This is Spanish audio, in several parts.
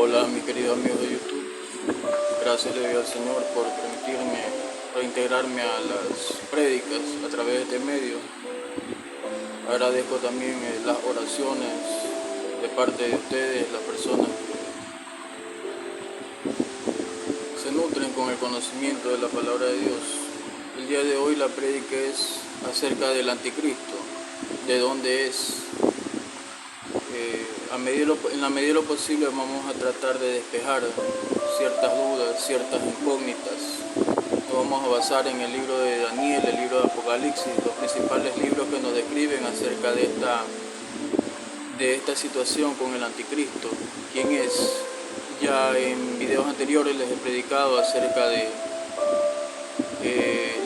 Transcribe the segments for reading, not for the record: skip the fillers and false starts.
Hola mi querido amigo de YouTube, gracias le doy al Señor por permitirme reintegrarme a las prédicas a través de este medio. Agradezco también las oraciones de parte de ustedes, las personas que se nutren con el conocimiento de la palabra de Dios. El día de hoy la prédica es acerca del anticristo, de dónde es. En la medida de lo posible vamos a tratar de despejar ciertas dudas, ciertas incógnitas. Nos vamos a basar en el libro de Daniel, el libro de Apocalipsis, los principales libros que nos describen acerca de esta situación con el anticristo. ¿Quién es? Ya en videos anteriores les he predicado acerca de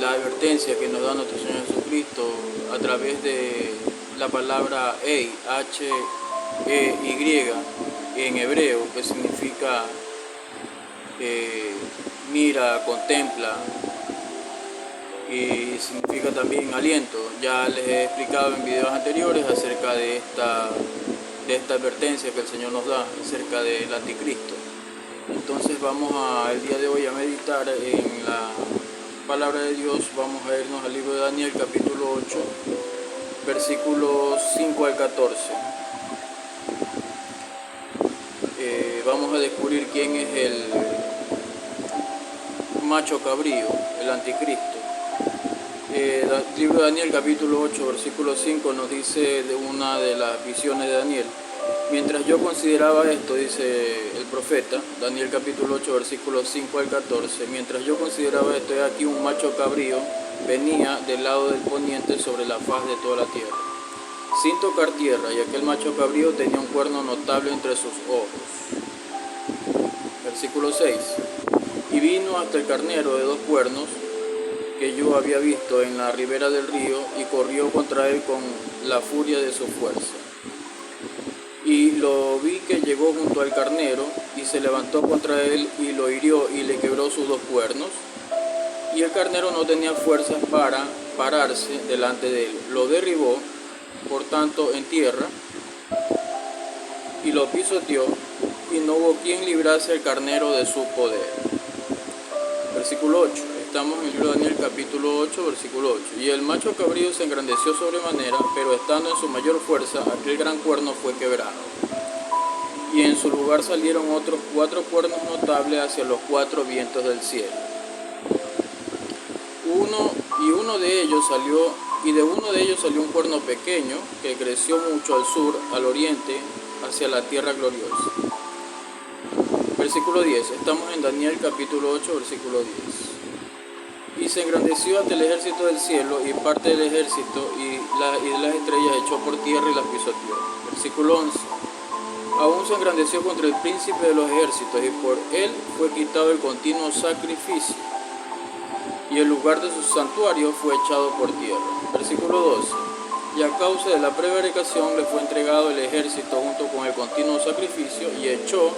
la advertencia que nos da nuestro Señor Jesucristo a través de la palabra H-E-Y en hebreo, que significa mira, contempla, y significa también aliento. Ya les he explicado en videos anteriores acerca de esta advertencia que el Señor nos da acerca del anticristo. Entonces vamos el día de hoy a meditar en la palabra de Dios. Vamos a irnos al libro de Daniel, capítulo 8, versículos 5 al 14. Vamos a descubrir quién es el macho cabrío, el anticristo. El libro de Daniel, capítulo 8, versículo 5, nos dice de una de las visiones de Daniel: mientras yo consideraba esto, dice el profeta, Daniel capítulo 8, versículos 5 al 14, mientras yo consideraba esto, he aquí un macho cabrío venía del lado del poniente sobre la faz de toda la tierra, sin tocar tierra, y aquel macho cabrío tenía un cuerno notable entre sus ojos. Versículo 6. Y vino hasta el carnero de 2 cuernos que yo había visto en la ribera del río, y corrió contra él con la furia de su fuerza. Y lo vi que llegó junto al carnero, y se levantó contra él, y lo hirió, y le quebró sus 2 cuernos. Y el carnero no tenía fuerzas para pararse delante de él. Lo derribó, por tanto, en tierra, y lo pisoteó, y no hubo quien librase al carnero de su poder. Versículo 8. Estamos en el libro de Daniel, capítulo 8, versículo 8. Y el macho cabrío se engrandeció sobremanera, pero estando en su mayor fuerza, aquel gran cuerno fue quebrado. Y en su lugar salieron otros 4 cuernos notables hacia los 4 vientos del cielo. De uno de ellos salió un cuerno pequeño que creció mucho al sur, al oriente, hacia la tierra gloriosa. Versículo 10. Estamos en Daniel capítulo 8, versículo 10. Y se engrandeció ante el ejército del cielo, y parte del ejército y de las estrellas echó por tierra y las pisoteó. Versículo 11. Aún se engrandeció contra el príncipe de los ejércitos, y por él fue quitado el continuo sacrificio, y el lugar de su santuario fue echado por tierra. Versículo 12. Y a causa de la prevaricación le fue entregado el ejército junto con el continuo sacrificio, y echó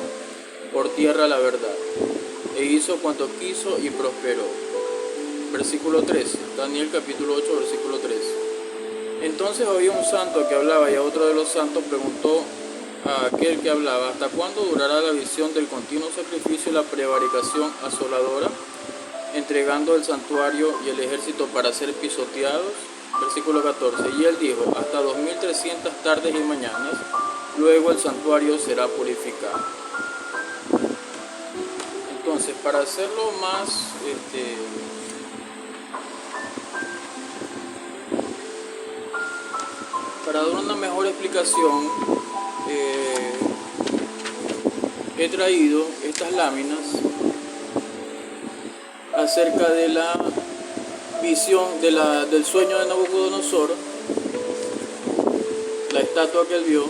por tierra la verdad, e hizo cuanto quiso y prosperó. Versículo 13, Daniel capítulo 8, versículo 13. Entonces oía un santo que hablaba, y a otro de los santos preguntó a aquel que hablaba: ¿hasta cuándo durará la visión del continuo sacrificio y la prevaricación asoladora, entregando el santuario y el ejército para ser pisoteados? Versículo 14. Y él dijo: hasta 2300 tardes y mañanas, luego el santuario será purificado. Entonces, para hacerlo más para dar una mejor explicación, he traído estas láminas acerca de la visión del sueño de Nabucodonosor, la estatua que él vio,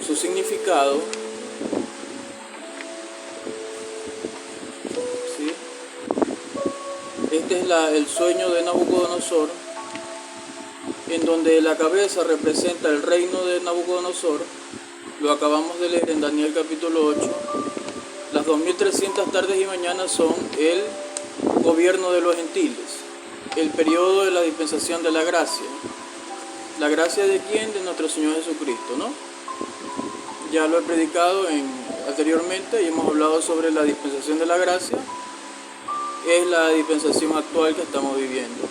su significado. ¿Sí? Este es el sueño de Nabucodonosor, en donde la cabeza representa el reino de Nabucodonosor. Lo acabamos de leer en Daniel capítulo 8. Las 2300 tardes y mañanas son el gobierno de los gentiles, el periodo de la dispensación de la gracia. ¿La gracia de quién? De nuestro Señor Jesucristo, ¿no? Ya lo he predicado anteriormente y hemos hablado sobre la dispensación de la gracia. Es la dispensación actual que estamos viviendo,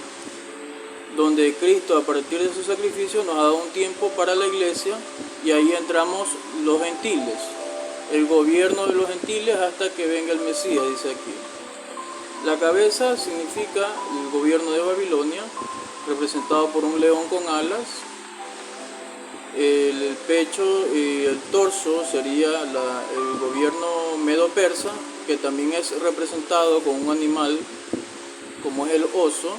donde Cristo, a partir de su sacrificio, nos ha dado un tiempo para la iglesia, y ahí entramos los gentiles, el gobierno de los gentiles hasta que venga el Mesías, dice aquí. La cabeza significa el gobierno de Babilonia, representado por un león con alas. El pecho y el torso sería el gobierno medo-persa, que también es representado con un animal como es el oso.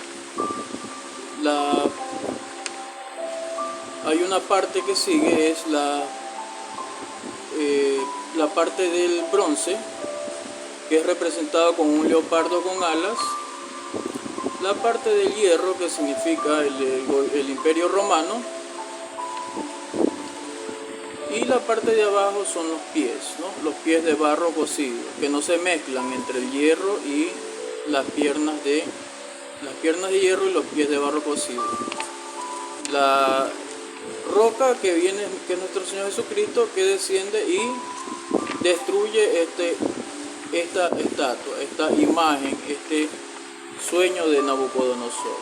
Hay una parte que sigue, es la parte del bronce, que es representado con un leopardo con alas. La parte del hierro, que significa el Imperio Romano. Y la parte de abajo son los pies, ¿no? Los pies de barro cocido, que no se mezclan entre el hierro y las piernas de hierro y los pies de barro cocido. La roca que es nuestro Señor Jesucristo, que desciende y destruye esta estatua, esta imagen, este sueño de Nabucodonosor.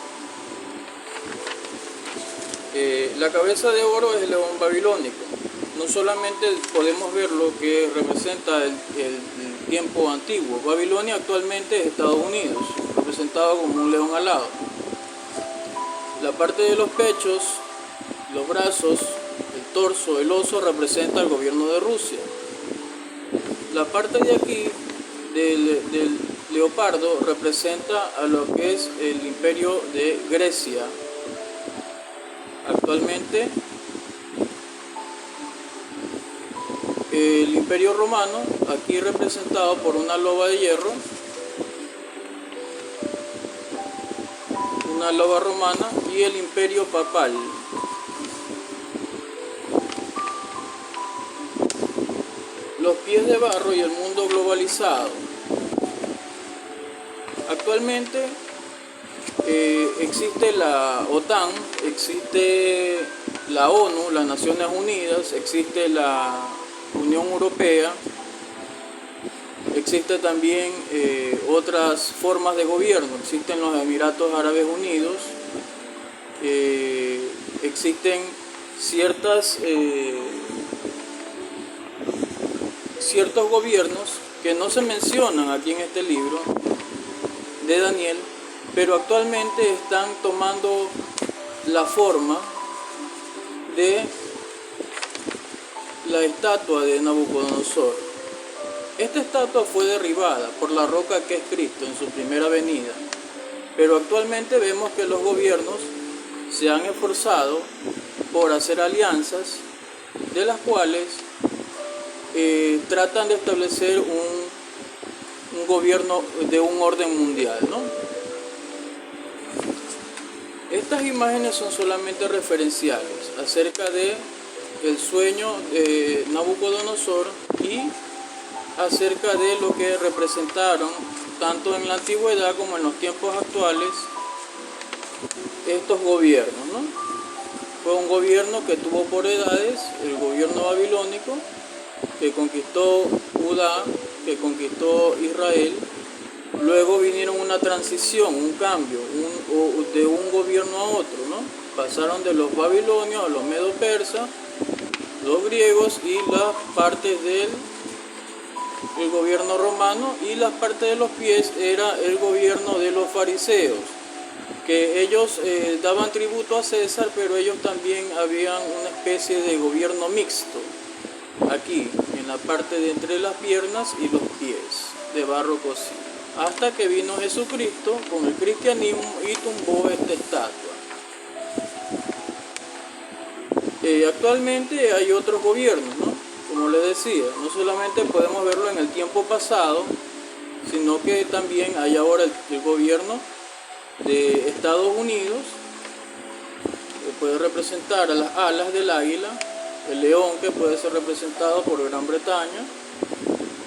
La cabeza de oro es el león babilónico. No solamente podemos ver lo que representa el tiempo antiguo. Babilonia actualmente es Estados Unidos, representado como un león alado. La parte de los pechos, los brazos, el torso, el oso, representa el gobierno de Rusia. La parte de aquí del leopardo representa a lo que es el imperio de Grecia. Actualmente el Imperio Romano, aquí representado por una loba de hierro, una loba romana, y el Imperio Papal. Los pies de barro y el mundo globalizado. Actualmente existe la OTAN, existe la ONU, las Naciones Unidas, existe la Unión Europea, existe también otras formas de gobierno, existen los Emiratos Árabes Unidos, existen ciertos gobiernos que no se mencionan aquí en este libro de Daniel, pero actualmente están tomando la forma de la estatua de Nabucodonosor. Esta estatua fue derribada por la roca que es Cristo en su primera venida, pero actualmente vemos que los gobiernos se han esforzado por hacer alianzas, de las cuales tratan de establecer un gobierno de un orden mundial, ¿no? Estas imágenes son solamente referenciales acerca de el sueño de Nabucodonosor y acerca de lo que representaron tanto en la antigüedad como en los tiempos actuales estos gobiernos, ¿no? Fue un gobierno que tuvo por edades el gobierno babilónico, que conquistó Judá, que conquistó Israel. Luego vinieron una transición, un cambio de un gobierno a otro, ¿no? Pasaron de los babilonios a los medo-persas, los griegos, y las partes del gobierno romano, y las partes de los pies era el gobierno de los fariseos, que ellos daban tributo a César, pero ellos también habían una especie de gobierno mixto aquí, en la parte de entre las piernas y los pies, de barro cocido, hasta que vino Jesucristo con el cristianismo y tumbó esta estatua. Actualmente hay otros gobiernos, ¿no? Como les decía, no solamente podemos verlo en el tiempo pasado, sino que también hay ahora el gobierno de Estados Unidos, que puede representar a las alas del águila, el león, que puede ser representado por Gran Bretaña,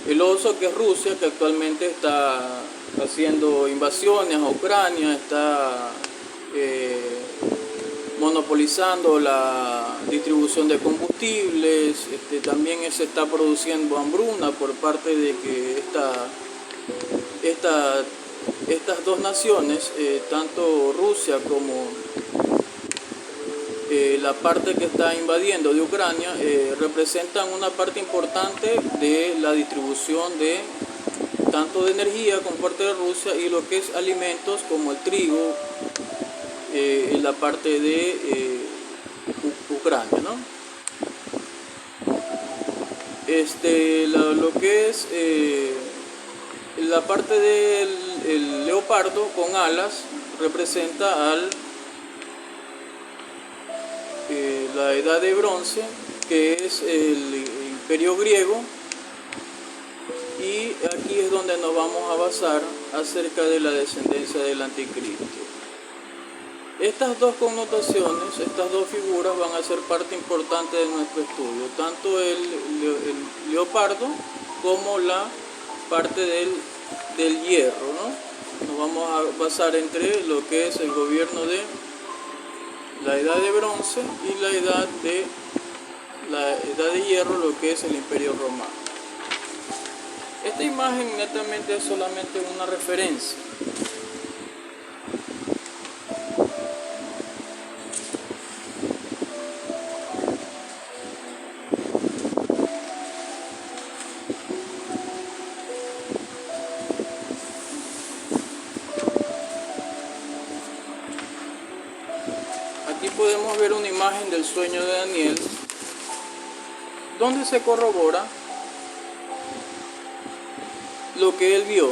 el oso, que es Rusia, que actualmente está haciendo invasiones a Ucrania, está monopolizando la distribución de combustibles. También se está produciendo hambruna por parte de que estas dos naciones, tanto Rusia como la parte que está invadiendo de Ucrania, representan una parte importante de la distribución de tanto de energía como parte de Rusia y lo que es alimentos como el trigo en la parte de Ucrania, ¿no? Lo que es la parte del leopardo con alas representa la edad de bronce, que es el imperio griego, y aquí es donde nos vamos a basar acerca de la descendencia del anticristo. Estas dos connotaciones, estas dos figuras van a ser parte importante de nuestro estudio, tanto el leopardo como la parte del hierro, ¿no? Nos vamos a basar entre lo que es el gobierno de la edad de bronce y la edad de hierro, lo que es el imperio romano. Esta imagen netamente es solamente una referencia. Aquí podemos ver una imagen del sueño de Daniel, donde se corrobora lo que él vio.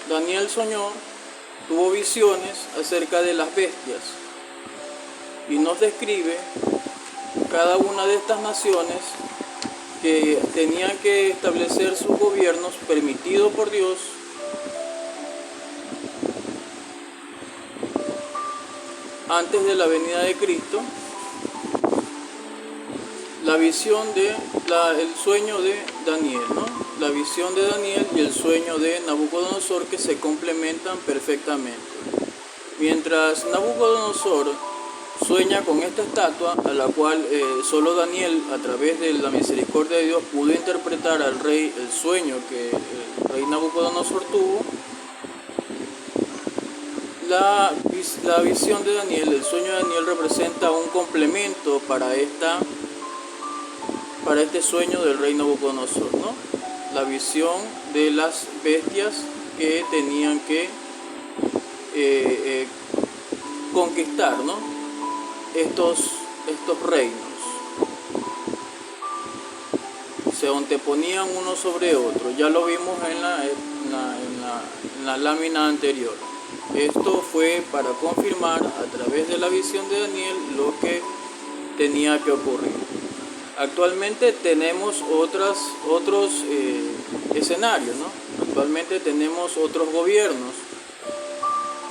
Daniel soñó, tuvo visiones acerca de las bestias y nos describe cada una de estas naciones que tenían que establecer sus gobiernos permitidos por Dios antes de la venida de Cristo. La visión el sueño de Daniel, ¿no? La visión de Daniel y el sueño de Nabucodonosor, que se complementan perfectamente. Mientras Nabucodonosor sueña con esta estatua, a la cual solo Daniel, a través de la misericordia de Dios, pudo interpretar al rey el sueño que el rey Nabucodonosor tuvo. La visión de Daniel, el sueño de Daniel, representa un complemento para este sueño del rey Nabucodonosor, ¿no? La visión de las bestias que tenían que conquistar, ¿no? Estos reinos. Se anteponían uno sobre otro. Ya lo vimos en la lámina anterior. Esto fue para confirmar a través de la visión de Daniel lo que tenía que ocurrir. Actualmente tenemos otros escenarios, ¿no? Actualmente tenemos otros gobiernos,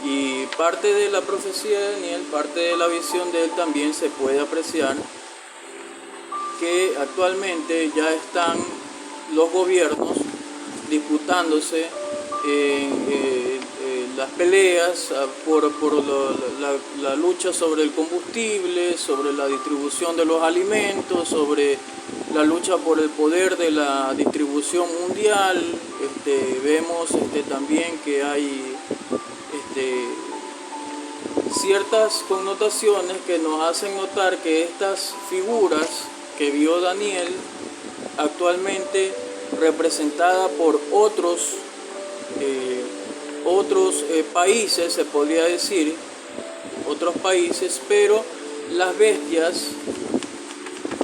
y parte de la profecía de Daniel, parte de la visión de él, también se puede apreciar que actualmente ya están los gobiernos disputándose las peleas por la lucha sobre el combustible, sobre la distribución de los alimentos, sobre la lucha por el poder de la distribución mundial. Vemos también que hay ciertas connotaciones que nos hacen notar que estas figuras que vio Daniel, actualmente representadas por otros países, se podría decir, otros países, pero las bestias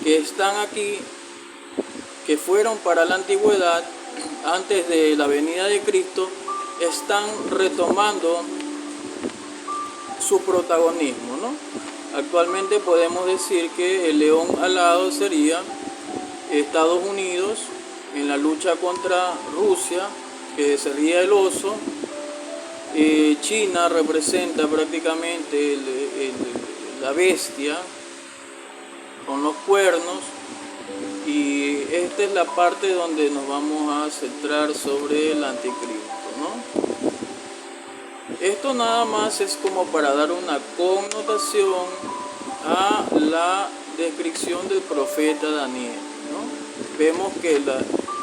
que están aquí, que fueron para la antigüedad, antes de la venida de Cristo, están retomando su protagonismo, ¿no? Actualmente podemos decir que el león alado sería Estados Unidos en la lucha contra Rusia, que sería el oso. China representa prácticamente la bestia con los cuernos, y esta es la parte donde nos vamos a centrar sobre el anticristo, ¿no? Esto nada más es como para dar una connotación a la descripción del profeta Daniel, ¿no? Vemos que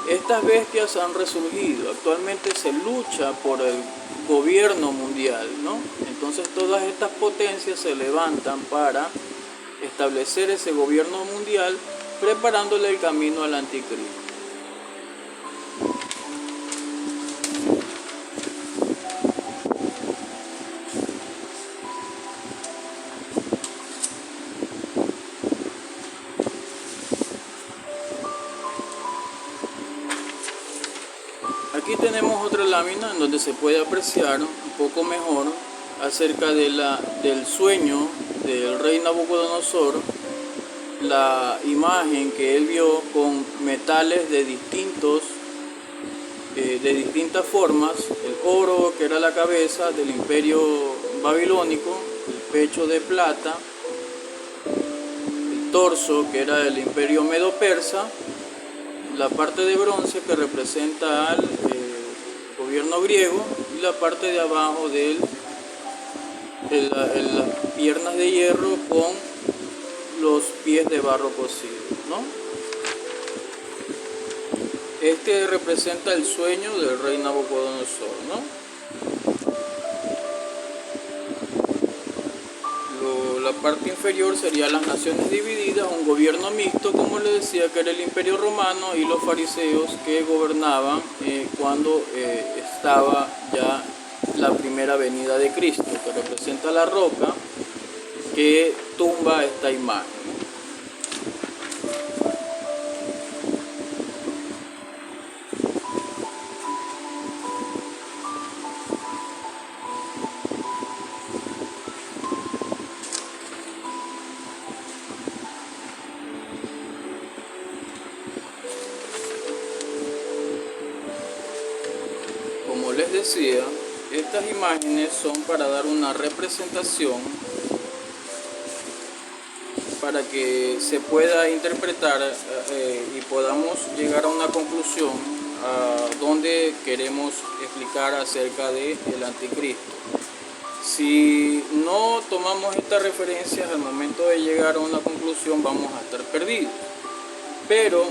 estas bestias han resurgido. Actualmente se lucha por el gobierno mundial, ¿no? Entonces todas estas potencias se levantan para establecer ese gobierno mundial, preparándole el camino al anticristo. Aquí tenemos otra lámina en donde se puede apreciar un poco mejor acerca del sueño del rey Nabucodonosor, la imagen que él vio con metales de distintas formas, el oro que era la cabeza del imperio babilónico, el pecho de plata, el torso que era del imperio medo-persa, la parte de bronce que representa al gobierno griego y la parte de abajo de las piernas de hierro con los pies de barro cocido, ¿no? Este representa el sueño del rey Nabucodonosor, ¿no? La parte inferior sería las naciones divididas, un gobierno mixto, como les decía, que era el imperio romano, y los fariseos que gobernaban cuando estaba ya la primera venida de Cristo, que representa la roca que tumba esta imagen. Como les decía, estas imágenes son para dar una representación, para que se pueda interpretar y podamos llegar a una conclusión a donde queremos explicar acerca del anticristo. Si no tomamos estas referencias al momento de llegar a una conclusión, vamos a estar perdidos. Pero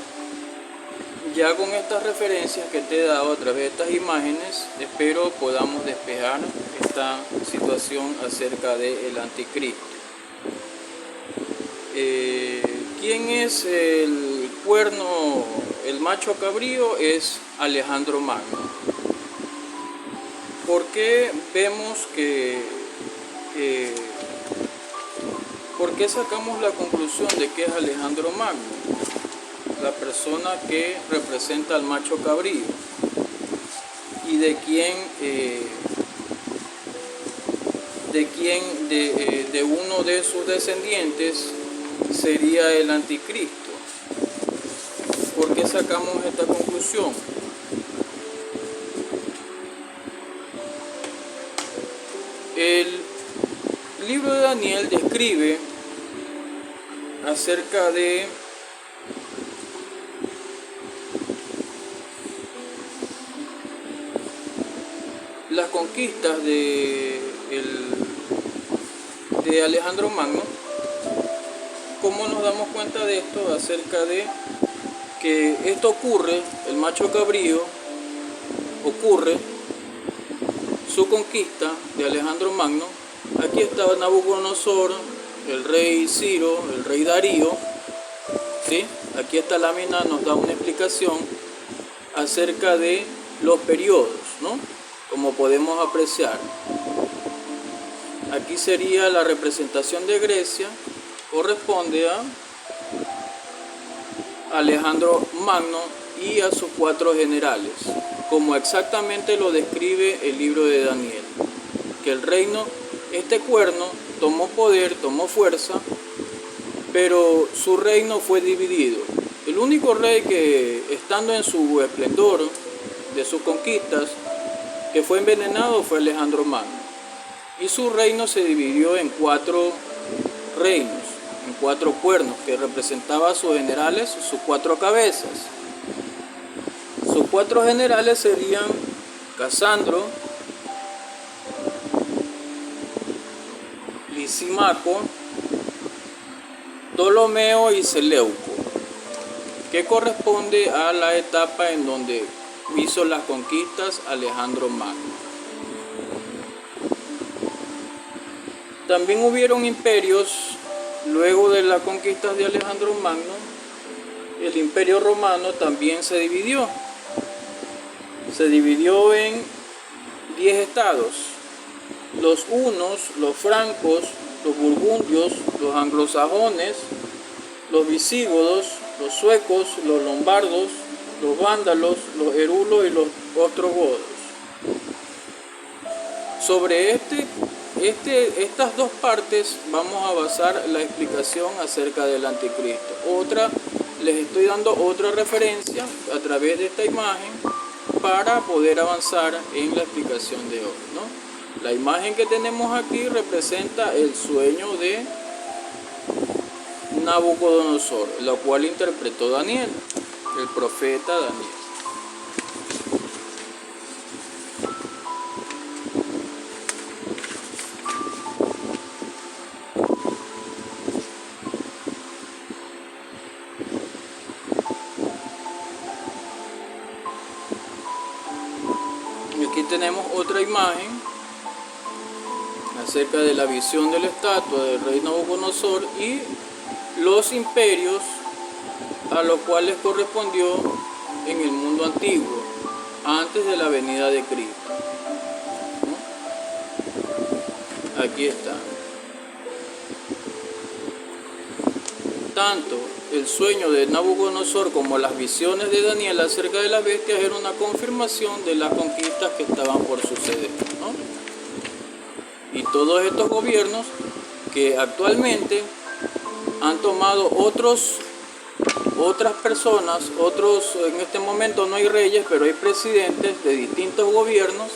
ya con estas referencias que te he dado a través de estas imágenes, espero podamos despejar esta situación acerca del anticristo. ¿Quién es el cuerno, el macho cabrío? Es Alejandro Magno. ¿Por qué vemos por qué sacamos la conclusión de que es Alejandro Magno, la persona que representa al macho cabrío, y de uno de sus descendientes sería el anticristo? ¿Por qué sacamos esta conclusión? El libro de Daniel describe acerca de las conquistas de Alejandro Magno. ¿Cómo nos damos cuenta de esto? Acerca de que esto ocurre, el macho cabrío ocurre, su conquista de Alejandro Magno. Aquí estaba Nabucodonosor, el rey Ciro, el rey Darío, ¿sí? Aquí esta lámina nos da una explicación acerca de los periodos, ¿no? Como podemos apreciar. Aquí sería la representación de Grecia, corresponde a Alejandro Magno y a sus 4 generales, como exactamente lo describe el libro de Daniel, que el reino, este cuerno, tomó poder, tomó fuerza, pero su reino fue dividido. El único rey que, estando en su esplendor de sus conquistas, que fue envenenado, fue Alejandro Magno, y su reino se dividió en 4 reinos, en 4 cuernos, que representaba a sus generales, sus 4 cabezas. Sus 4 generales serían Casandro, Lisimaco, Ptolomeo y Seleuco, que corresponde a la etapa en donde hizo las conquistas Alejandro Magno. También hubieron imperios luego de las conquistas de Alejandro Magno. El imperio romano también se dividió en 10 estados: los hunos, los francos, los burgundios, los anglosajones, los visigodos, los suecos, los lombardos, los vándalos, los herulos y los ostrogodos. Sobre estas dos partes vamos a basar la explicación acerca del anticristo. Les estoy dando otra referencia a través de esta imagen para poder avanzar en la explicación de hoy, ¿no? La imagen que tenemos aquí representa el sueño de Nabucodonosor, la cual interpretó Daniel, el profeta Daniel. Aquí tenemos otra imagen acerca de la visión de la estatua del rey Nabucodonosor y los imperios a los cuales correspondió en el mundo antiguo, antes de la venida de Cristo. Aquí está. Tanto el sueño de Nabucodonosor como las visiones de Daniel acerca de las bestias era una confirmación de las conquistas que estaban por suceder, ¿no? Y todos estos gobiernos que actualmente han tomado otras personas, en este momento no hay reyes, pero hay presidentes de distintos gobiernos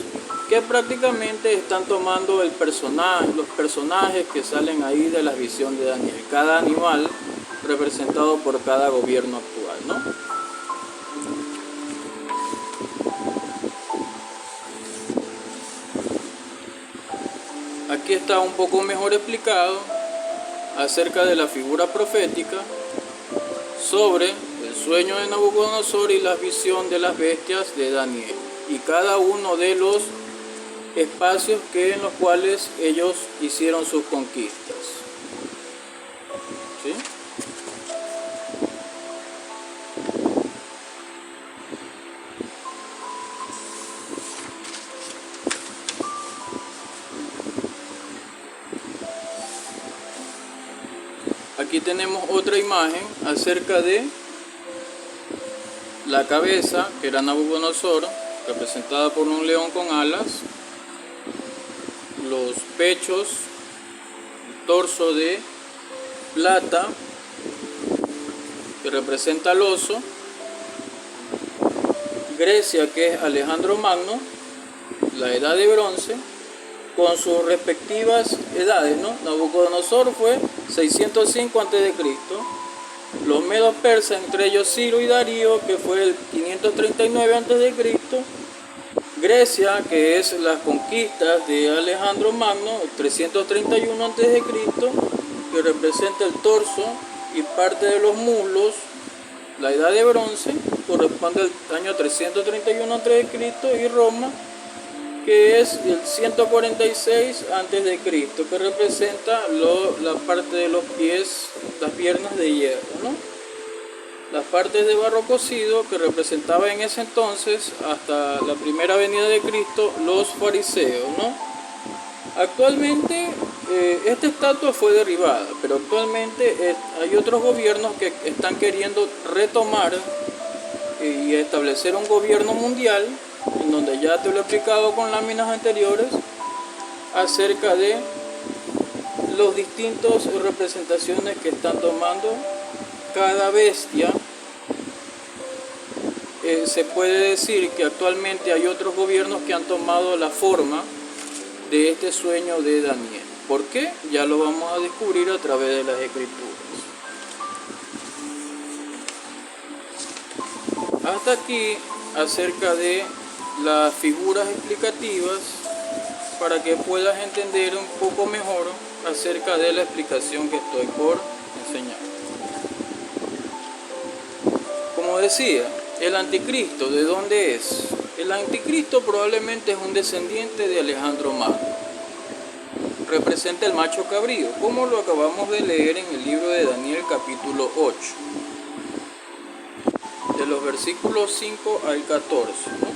que prácticamente están tomando los personajes que salen ahí de la visión de Daniel, cada animal representado por cada gobierno actual, ¿no? Aquí está un poco mejor explicado acerca de la figura profética sobre el sueño de Nabucodonosor y la visión de las bestias de Daniel y cada uno de los espacios en los cuales ellos hicieron sus conquistas. ¿Sí? Aquí tenemos otra imagen acerca de la cabeza, que era Nabucodonosor, representada por un león con alas, los pechos, el torso de plata, que representa al oso, Grecia, que es Alejandro Magno, la edad de bronce, con sus respectivas edades, ¿no? Nabucodonosor fue 605 a.C., los medos persas, entre ellos Ciro y Darío, que fue el 539 a.C., Grecia, que es las conquistas de Alejandro Magno, 331 a.C., que representa el torso y parte de los muslos, la edad de bronce, corresponde al año 331 a.C., y Roma, que es el 146 a.C., que representa la parte de los pies, las piernas de hierro, ¿no? Las partes de barro cocido que representaba en ese entonces, hasta la primera venida de Cristo, los fariseos, ¿no? Actualmente esta estatua fue derribada, pero actualmente hay otros gobiernos que están queriendo retomar y establecer un gobierno mundial, en donde ya te lo he explicado con láminas anteriores acerca de las distintas representaciones que están tomando cada bestia. Se puede decir que actualmente hay otros gobiernos que han tomado la forma de este sueño de Daniel. ¿Por qué? Ya lo vamos a descubrir a través de las escrituras. Hasta aquí acerca de las figuras explicativas, para que puedas entender un poco mejor acerca de la explicación que estoy por enseñar. Como decía, el anticristo, ¿de dónde es? El anticristo probablemente es un descendiente de Alejandro Magno. Representa el macho cabrío, como lo acabamos de leer en el libro de Daniel capítulo 8, de los versículos 5 al 14, ¿no?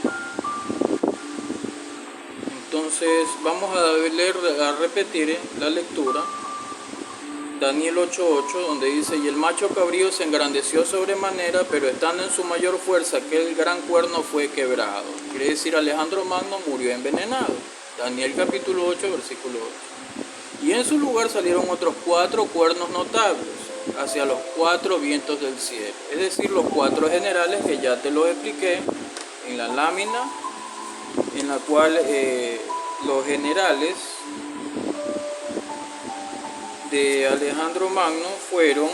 Entonces vamos a repetir la lectura. Daniel 8:8, donde dice: y el macho cabrío se engrandeció sobremanera, pero estando en su mayor fuerza, aquel gran cuerno fue quebrado. Quiere decir, Alejandro Magno murió envenenado. Daniel capítulo 8, versículo 8. Y en su lugar salieron otros 4 cuernos notables, hacia los 4 vientos del cielo. Es decir, los 4 generales que ya te lo expliqué en la lámina, en la cual los generales de Alejandro Magno fueron,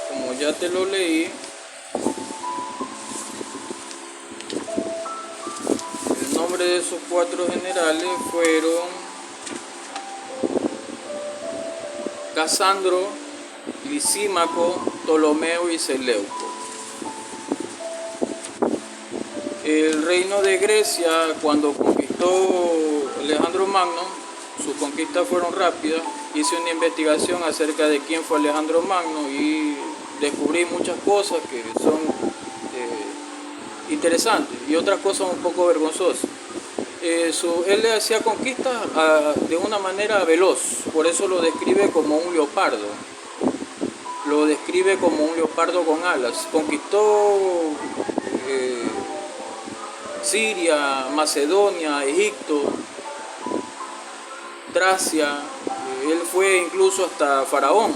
como ya te lo leí, el nombre de esos 4 generales fueron Casandro, Lisímaco, Ptolomeo y Seleuco. El reino de Grecia, cuando conquistó Alejandro Magno, sus conquistas fueron rápidas. Hice una investigación acerca de quién fue Alejandro Magno y descubrí muchas cosas que son interesantes y otras cosas un poco vergonzosas. Él le hacía conquistas de una manera veloz, por eso lo describe como un leopardo. Lo describe como un leopardo con alas. Conquistó Siria, Macedonia, Egipto, Tracia. Él fue incluso hasta Faraón.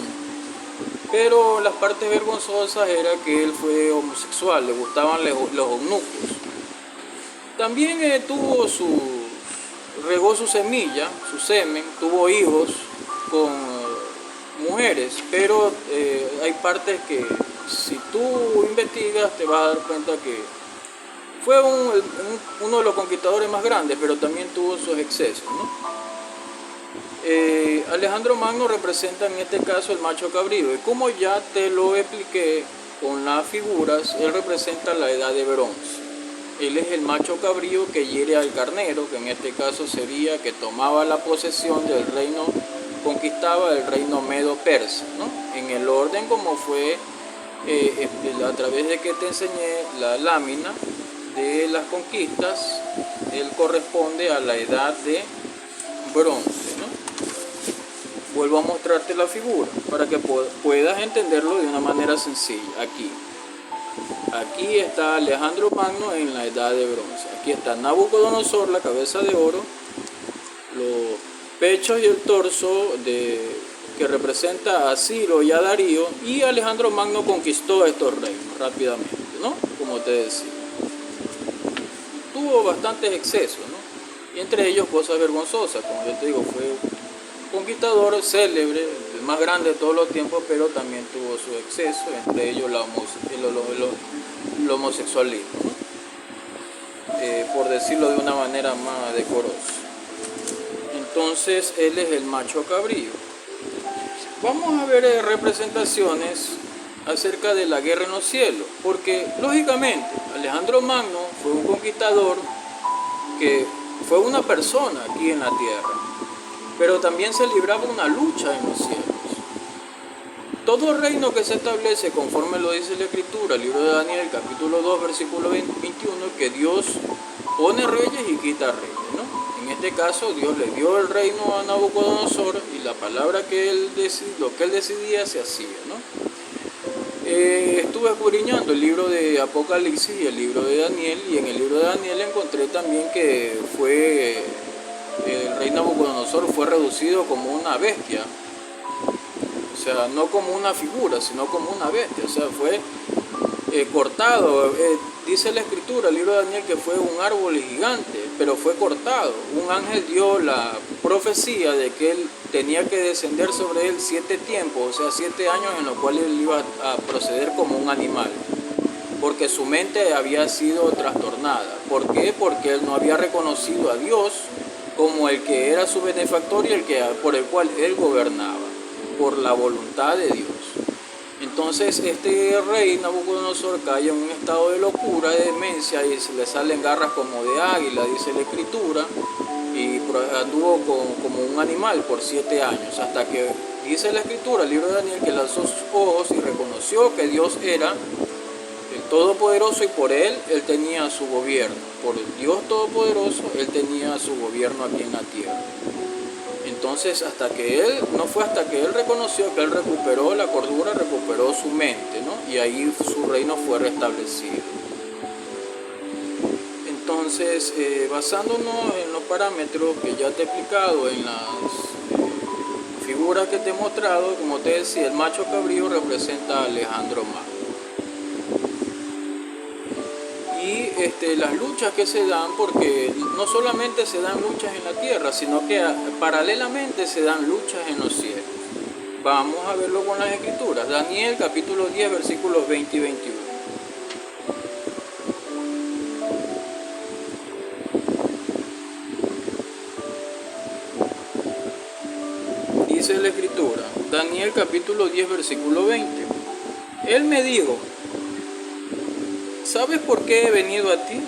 Pero las partes vergonzosas era que él fue homosexual, le gustaban los eunucos. También regó su semilla, su semen, tuvo hijos con mujeres, pero hay partes que si tú investigas te vas a dar cuenta que fue uno de los conquistadores más grandes, pero también tuvo sus excesos, ¿no? Alejandro Magno representa en este caso el macho cabrío, y como ya te lo expliqué con las figuras, él representa la edad de bronce. Él es el macho cabrío que hiere al carnero, que en este caso sería que tomaba la posesión del reino, conquistaba el reino medo-persa, ¿no? En el orden como fue a través de que te enseñé la lámina de las conquistas, él corresponde a la edad de bronce, ¿no? Vuelvo a mostrarte la figura para que puedas entenderlo de una manera sencilla. Aquí está Alejandro Magno en la edad de bronce. Aquí está Nabucodonosor, la cabeza de oro, los pechos y el torso que representa a Ciro y a Darío, y Alejandro Magno conquistó estos reinos rápidamente, ¿no? Como te decía. Tuvo bastantes excesos, ¿no? Y entre ellos cosas vergonzosas, como yo te digo, fue un conquistador célebre, el más grande de todos los tiempos, pero también tuvo su exceso, entre ellos el homosexualismo, ¿no? Por decirlo de una manera más decorosa. Entonces él es el macho cabrío. Vamos a ver representaciones acerca de la guerra en los cielos, porque lógicamente Alejandro Magno fue un conquistador que fue una persona aquí en la tierra, pero también se libraba una lucha en los cielos. Todo reino que se establece, conforme lo dice la Escritura, el libro de Daniel, capítulo 2, versículo 21, que Dios pone reyes y quita reyes, ¿no? En este caso, Dios le dio el reino a Nabucodonosor y la palabra lo que él decidía se hacía, ¿no? Estuve escudriñando el libro de Apocalipsis y el libro de Daniel, y en el libro de Daniel encontré también que el rey Nabucodonosor fue reducido como una bestia. O sea, no como una figura, sino como una bestia. O sea, fue cortado. Dice la Escritura, el libro de Daniel, que fue un árbol gigante, pero fue cortado. Un ángel dio la profecía de que él tenía que descender sobre él 7 tiempos, o sea, 7 años en los cuales él iba a proceder como un animal, porque su mente había sido trastornada. ¿Por qué? Porque él no había reconocido a Dios como el que era su benefactor y por el cual él gobernaba, por la voluntad de Dios. Entonces este rey Nabucodonosor cae en un estado de locura, de demencia, y se le salen garras como de águila, dice la escritura, y anduvo como un animal por 7 años, hasta que dice la escritura, el libro de Daniel, que lanzó sus ojos y reconoció que Dios era el Todopoderoso y por él tenía su gobierno. Por el Dios Todopoderoso él tenía su gobierno aquí en la tierra. Entonces no fue hasta que él reconoció, que él recuperó la cordura, recuperó su mente, ¿no? Y ahí su reino fue restablecido. Entonces, basándonos en los parámetros que ya te he explicado, en las figuras que te he mostrado, como te decía, el macho cabrío representa a Alejandro Magno. Y las luchas que se dan, porque no solamente se dan luchas en la tierra, sino que paralelamente se dan luchas en los cielos. Vamos a verlo con las escrituras. Daniel capítulo 10 versículos 20 y 21. Dice la escritura, Daniel capítulo 10 versículo 20. Él me dijo: ¿sabes por qué he venido a ti?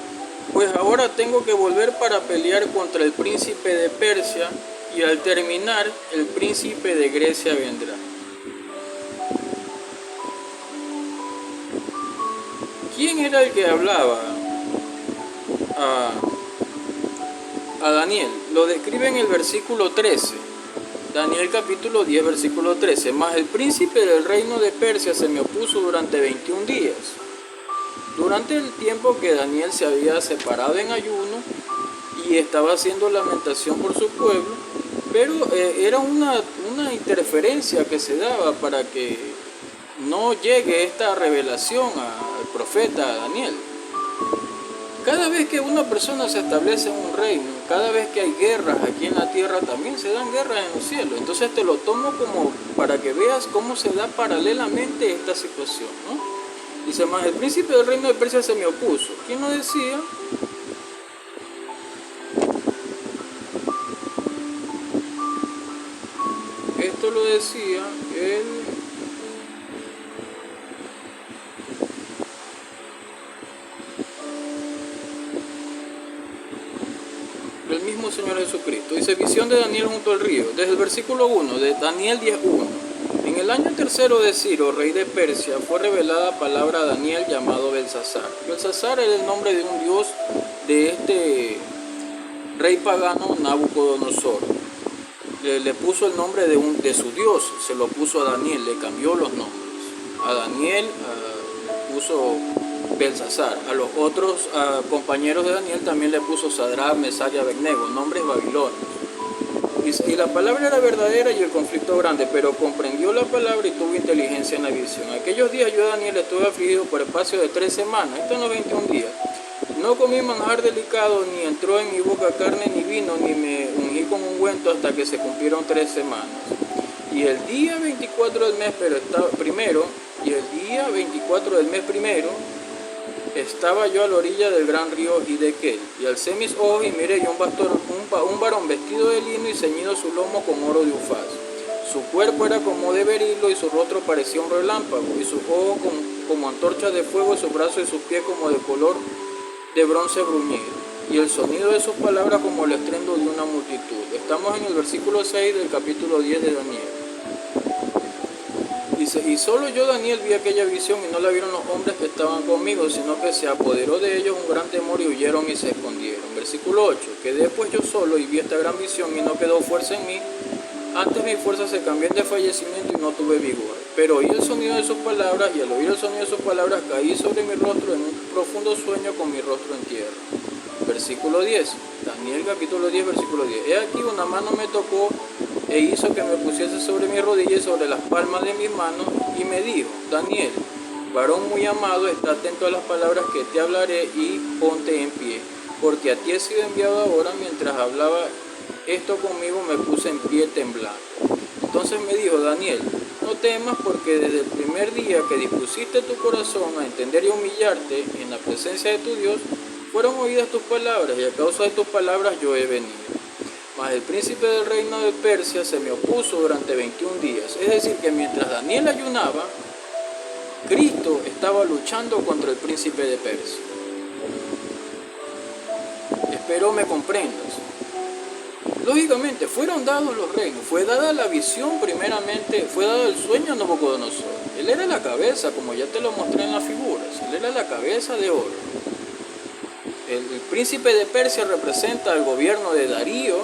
Pues ahora tengo que volver para pelear contra el príncipe de Persia, y al terminar, el príncipe de Grecia vendrá. ¿Quién era el que hablaba a Daniel? Lo describe en el versículo 13. Daniel capítulo 10 versículo 13. Mas el príncipe del reino de Persia se me opuso durante 21 días. Durante el tiempo que Daniel se había separado en ayuno y estaba haciendo lamentación por su pueblo, pero era una interferencia que se daba para que no llegue esta revelación al profeta Daniel. Cada vez que una persona se establece en un reino, cada vez que hay guerras aquí en la tierra, también se dan guerras en los cielos. Entonces te lo tomo como para que veas cómo se da paralelamente esta situación, ¿no? Dice, más el príncipe del reino de Persia se me opuso. ¿Quién lo decía? Esto lo decía el mismo Señor Jesucristo. Dice, visión de Daniel junto al río. Desde el versículo 1 de Daniel 10:1. En el año tercero de Ciro, rey de Persia, fue revelada palabra a Daniel llamado Belsasar. Belsasar era el nombre de un dios de este rey pagano Nabucodonosor. Le puso el nombre de su dios, se lo puso a Daniel, le cambió los nombres. A Daniel puso Belsasar, a los otros compañeros de Daniel también le puso Sadrach, Mesach y Abednego, nombres babilonios. Y la palabra era verdadera y el conflicto grande, pero comprendió la palabra y tuvo inteligencia en la visión. Aquellos días yo, Daniel, estuve afligido por espacio de 3 semanas, esto no 21 días. No comí manjar delicado, ni entró en mi boca carne ni vino, ni me ungí con ungüento hasta que se cumplieron 3 semanas. Y el día 24 del mes primero, estaba yo a la orilla del gran río Hiddekel, y alcé mis ojos y miré yo un varón vestido de lino y ceñido su lomo con oro de Ufaz. Su cuerpo era como de berilo y su rostro parecía un relámpago, y sus ojos como antorchas de fuego, y sus brazos y sus pies como de color de bronce bruñido, y el sonido de sus palabras como el estruendo de una multitud. Estamos en el versículo 6 del capítulo 10 de Daniel. Dice, y solo yo, Daniel, vi aquella visión y no la vieron los hombres que estaban conmigo, sino que se apoderó de ellos un gran temor y huyeron y se escondieron. Versículo 8, quedé pues yo solo y vi esta gran visión y no quedó fuerza en mí. Antes mis fuerzas se cambió en desfallecimiento y no tuve vigor. Pero oí el sonido de sus palabras y al oír el sonido de sus palabras caí sobre mi rostro en un profundo sueño con mi rostro en tierra. Versículo 10, Daniel capítulo 10, versículo 10. He aquí una mano me tocó e hizo que me pusiese sobre mis rodillas y sobre las palmas de mis manos y me dijo, Daniel, varón muy amado, está atento a las palabras que te hablaré y ponte en pie, porque a ti he sido enviado ahora. Mientras hablaba esto conmigo me puse en pie temblando. Entonces me dijo, Daniel, no temas, porque desde el primer día que dispusiste tu corazón a entender y humillarte en la presencia de tu Dios, fueron oídas tus palabras, y a causa de tus palabras yo he venido. Mas el príncipe del reino de Persia se me opuso durante 21 días. Es decir, que mientras Daniel ayunaba, Cristo estaba luchando contra el príncipe de Persia. Espero me comprendas. Lógicamente, fueron dados los reinos, fue dada la visión primeramente, fue dado el sueño a Nabucodonosor. Él era la cabeza, como ya te lo mostré en las figuras, él era la cabeza de oro. El príncipe de Persia representa el gobierno de Darío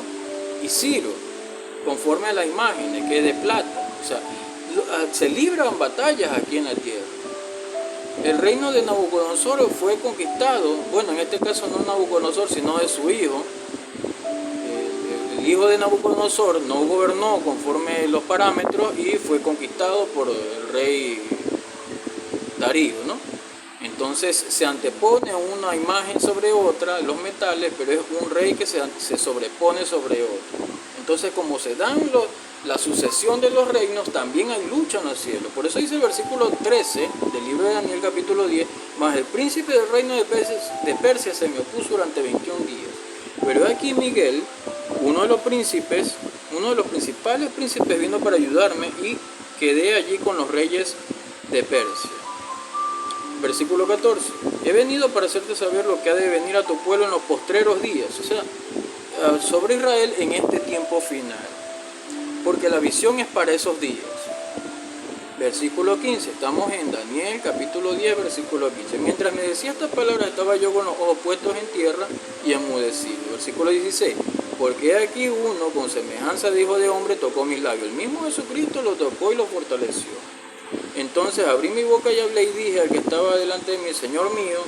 y Ciro, conforme a la imagen, que es de plata. O sea, se libran batallas aquí en la tierra. El reino de Nabucodonosor fue conquistado, bueno, en este caso no Nabucodonosor, sino de su hijo. El hijo de Nabucodonosor no gobernó conforme los parámetros y fue conquistado por el rey Darío, ¿no? Entonces se antepone una imagen sobre otra, los metales, pero es un rey que se sobrepone sobre otro. Entonces, como se dan la sucesión de los reinos, también hay lucha en los cielos. Por eso dice el versículo 13 del libro de Daniel capítulo 10, mas el príncipe del reino de Persia se me opuso durante 21 días. Pero aquí Miguel, uno de los principales príncipes, vino para ayudarme y quedé allí con los reyes de Persia. Versículo 14, he venido para hacerte saber lo que ha de venir a tu pueblo en los postreros días, o sea, sobre Israel en este tiempo final, porque la visión es para esos días. Versículo 15, estamos en Daniel capítulo 10, versículo 15. Mientras me decía estas palabras, estaba yo con los ojos puestos en tierra y enmudecido. Versículo 16, porque aquí uno con semejanza de hijo de hombre tocó mis labios. El mismo Jesucristo lo tocó y lo fortaleció. Entonces abrí mi boca y hablé y dije al que estaba delante de mí, Señor mío,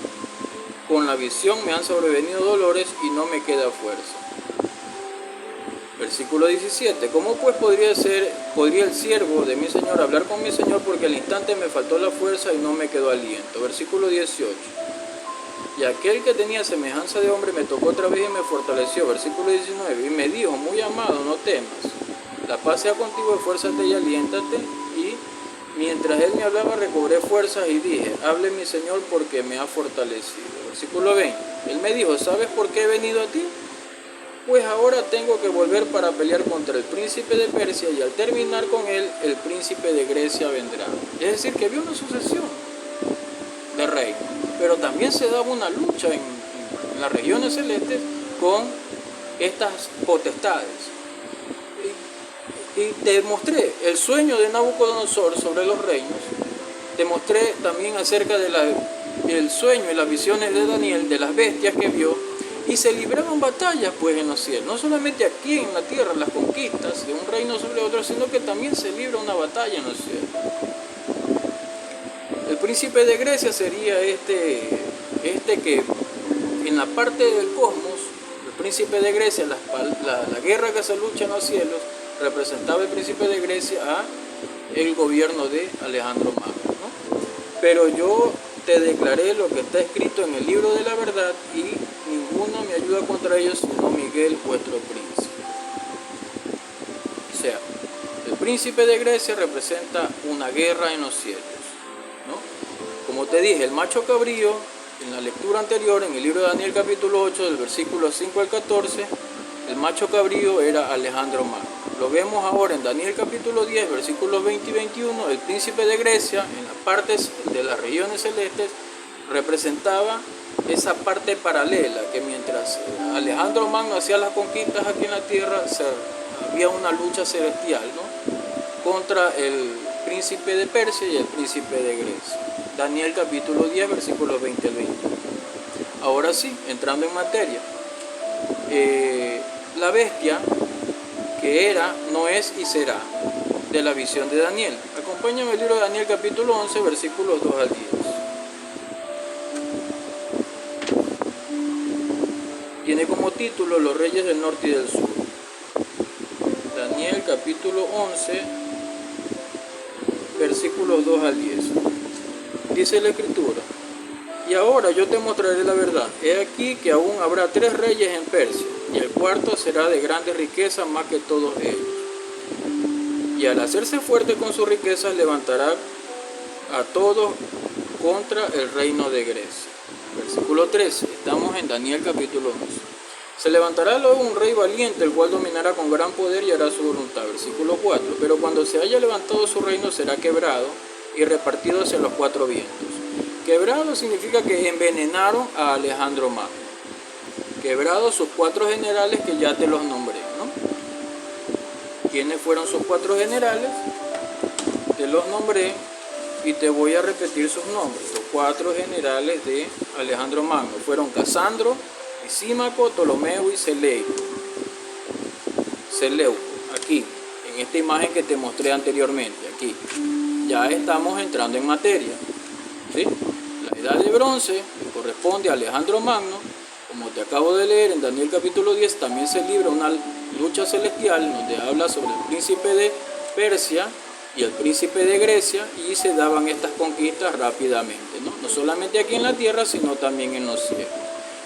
con la visión me han sobrevenido dolores y no me queda fuerza. Versículo 17, ¿cómo pues podría el siervo de mi Señor hablar con mi Señor? Porque al instante me faltó la fuerza y no me quedó aliento. Versículo 18, y aquel que tenía semejanza de hombre me tocó otra vez y me fortaleció. Versículo 19, y me dijo, muy amado, no temas, la paz sea contigo, esfuérzate y aliéntate. Y mientras él me hablaba, recobré fuerzas y dije, hable mi Señor porque me ha fortalecido. Versículo 20, él me dijo, ¿sabes por qué he venido a ti? Pues ahora tengo que volver para pelear contra el príncipe de Persia y al terminar con él, el príncipe de Grecia vendrá. Es decir, que había una sucesión de reyes, pero también se daba una lucha en las regiones celestes con estas potestades. Y te mostré el sueño de Nabucodonosor sobre los reinos. Te mostré también acerca del sueño y las visiones de Daniel, de las bestias que vio. Y se libraban batallas pues en los cielos. No solamente aquí en la tierra, las conquistas de un reino sobre otro, sino que también se libra una batalla en los cielos. El príncipe de Grecia sería este que en la parte del cosmos, el príncipe de Grecia, la guerra que se lucha en los cielos, representaba el príncipe de Grecia a el gobierno de Alejandro Magno, ¿no? Pero yo te declaré lo que está escrito en el libro de la verdad y ninguno me ayuda contra ellos sino Miguel vuestro príncipe. O sea, el príncipe de Grecia representa una guerra en los cielos, ¿no? Como te dije, el macho cabrío, en la lectura anterior, en el libro de Daniel capítulo 8, del versículo 5 al 14, el macho cabrío era Alejandro Magno. Lo vemos ahora en Daniel capítulo 10, versículos 20 y 21, el príncipe de Grecia, en las partes de las regiones celestes, representaba esa parte paralela, que mientras Alejandro Magno hacía las conquistas aquí en la tierra, había una lucha celestial, ¿no?, contra el príncipe de Persia y el príncipe de Grecia. Daniel capítulo 10, versículos 20 al 21. Ahora sí, entrando en materia, la bestia que era, no es y será, de la visión de Daniel. Acompáñame el libro de Daniel capítulo 11, versículos 2 al 10. Tiene como título Los reyes del norte y del sur. Daniel capítulo 11, versículos 2 al 10. Dice la escritura, y ahora yo te mostraré la verdad. He aquí que aún habrá 3 reyes en Persia, y el cuarto será de grandes riquezas más que todos ellos. Y al hacerse fuerte con sus riquezas, levantará a todos contra el reino de Grecia. Versículo 13, estamos en Daniel capítulo 11. Se levantará luego un rey valiente, el cual dominará con gran poder y hará su voluntad. Versículo 4. Pero cuando se haya levantado su reino será quebrado y repartido hacia los cuatro vientos. Quebrado significa que envenenaron a Alejandro Magno. Quebrados sus cuatro generales que ya te los nombré, ¿no? ¿Quiénes fueron sus cuatro generales? Te los nombré y te voy a repetir sus nombres. Los cuatro generales de Alejandro Magno fueron Casandro, Lisímaco, Ptolomeo y Seleuco. Aquí, en esta imagen que te mostré anteriormente, aquí. Ya estamos entrando en materia, ¿sí? La edad de bronce, que corresponde a Alejandro Magno, como te acabo de leer en Daniel capítulo 10, también se libra una lucha celestial donde habla sobre el príncipe de Persia y el príncipe de Grecia, y se daban estas conquistas rápidamente, ¿no? No solamente aquí en la tierra, sino también en los cielos.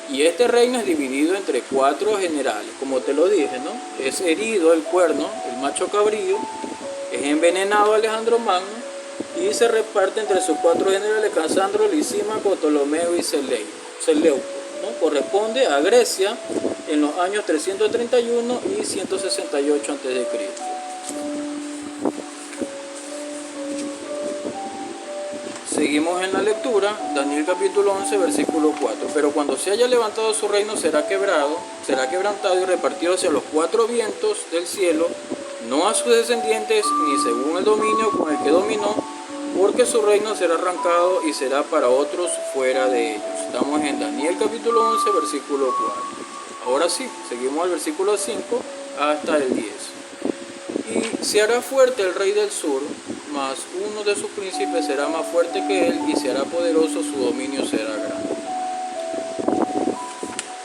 Y este reino es dividido entre cuatro generales, como te lo dije, ¿no? Es herido el cuerno, el macho cabrío, es envenenado Alejandro Magno y se reparte entre sus cuatro generales, Casandro, Lisímaco, Ptolomeo y Seleuco, ¿no? Corresponde a Grecia en los años 331 y 168 a.C. Seguimos en la lectura, Daniel capítulo 11, versículo 4. Pero cuando se haya levantado su reino será quebrantado y repartido hacia los cuatro vientos del cielo, no a sus descendientes, ni según el dominio con el que dominó, porque su reino será arrancado y será para otros fuera de ellos. Estamos en Daniel capítulo 11, versículo 4. Ahora sí, seguimos al versículo 5 hasta el 10. Y se hará fuerte el rey del sur, mas uno de sus príncipes será más fuerte que él y se hará poderoso, su dominio será grande.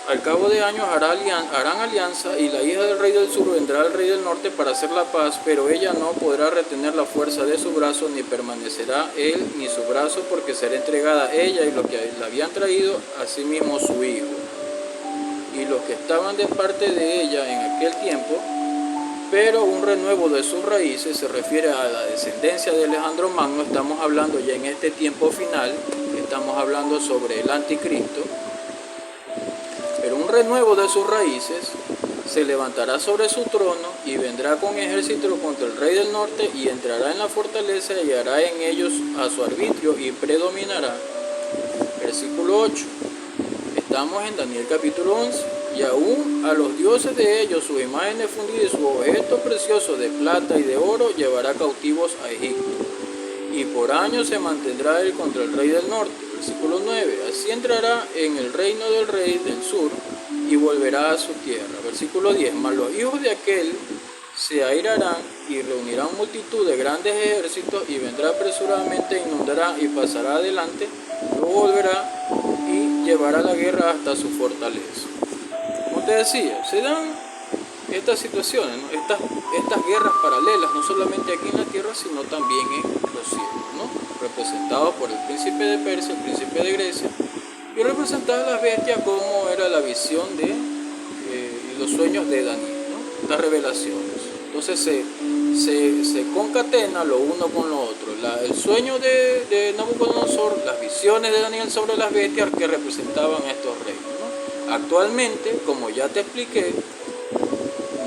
Al cabo de años harán alianza y la hija del rey del sur vendrá al rey del norte para hacer la paz, pero ella no podrá retener la fuerza de su brazo, ni permanecerá él ni su brazo, porque será entregada ella y lo que la habían traído, asimismo su hijo. Y los que estaban de parte de ella en aquel tiempo, pero un renuevo de sus raíces, se refiere a la descendencia de Alejandro Magno. Estamos hablando ya en este tiempo final, estamos hablando sobre el anticristo, pero un renuevo de sus raíces se levantará sobre su trono y vendrá con ejército contra el rey del norte y entrará en la fortaleza y hará en ellos a su arbitrio y predominará. Versículo 8. Estamos en Daniel capítulo 11. Y aún a los dioses de ellos, sus imágenes fundidas y sus objetos preciosos de plata y de oro, llevará cautivos a Egipto. Y por años se mantendrá él contra el rey del norte. Versículo 9. Así entrará en el reino del rey del sur y volverá a su tierra. Versículo 10. Mas los hijos de aquel se airarán y reunirán multitud de grandes ejércitos y vendrá apresuradamente, inundará y pasará adelante, luego volverá y llevará la guerra hasta su fortaleza. Como te decía, se dan estas situaciones, ¿no? Estas guerras paralelas, no solamente aquí en la tierra, sino también en los cielos, ¿no? Representados por el príncipe de Persia, el príncipe de Grecia, y representadas las bestias como era la visión de los sueños de Daniel, ¿no? Estas revelaciones. Entonces se concatena lo uno con lo otro. El sueño de Nabucodonosor, las visiones de Daniel sobre las bestias que representaban estos reinos, ¿no? Actualmente, como ya te expliqué,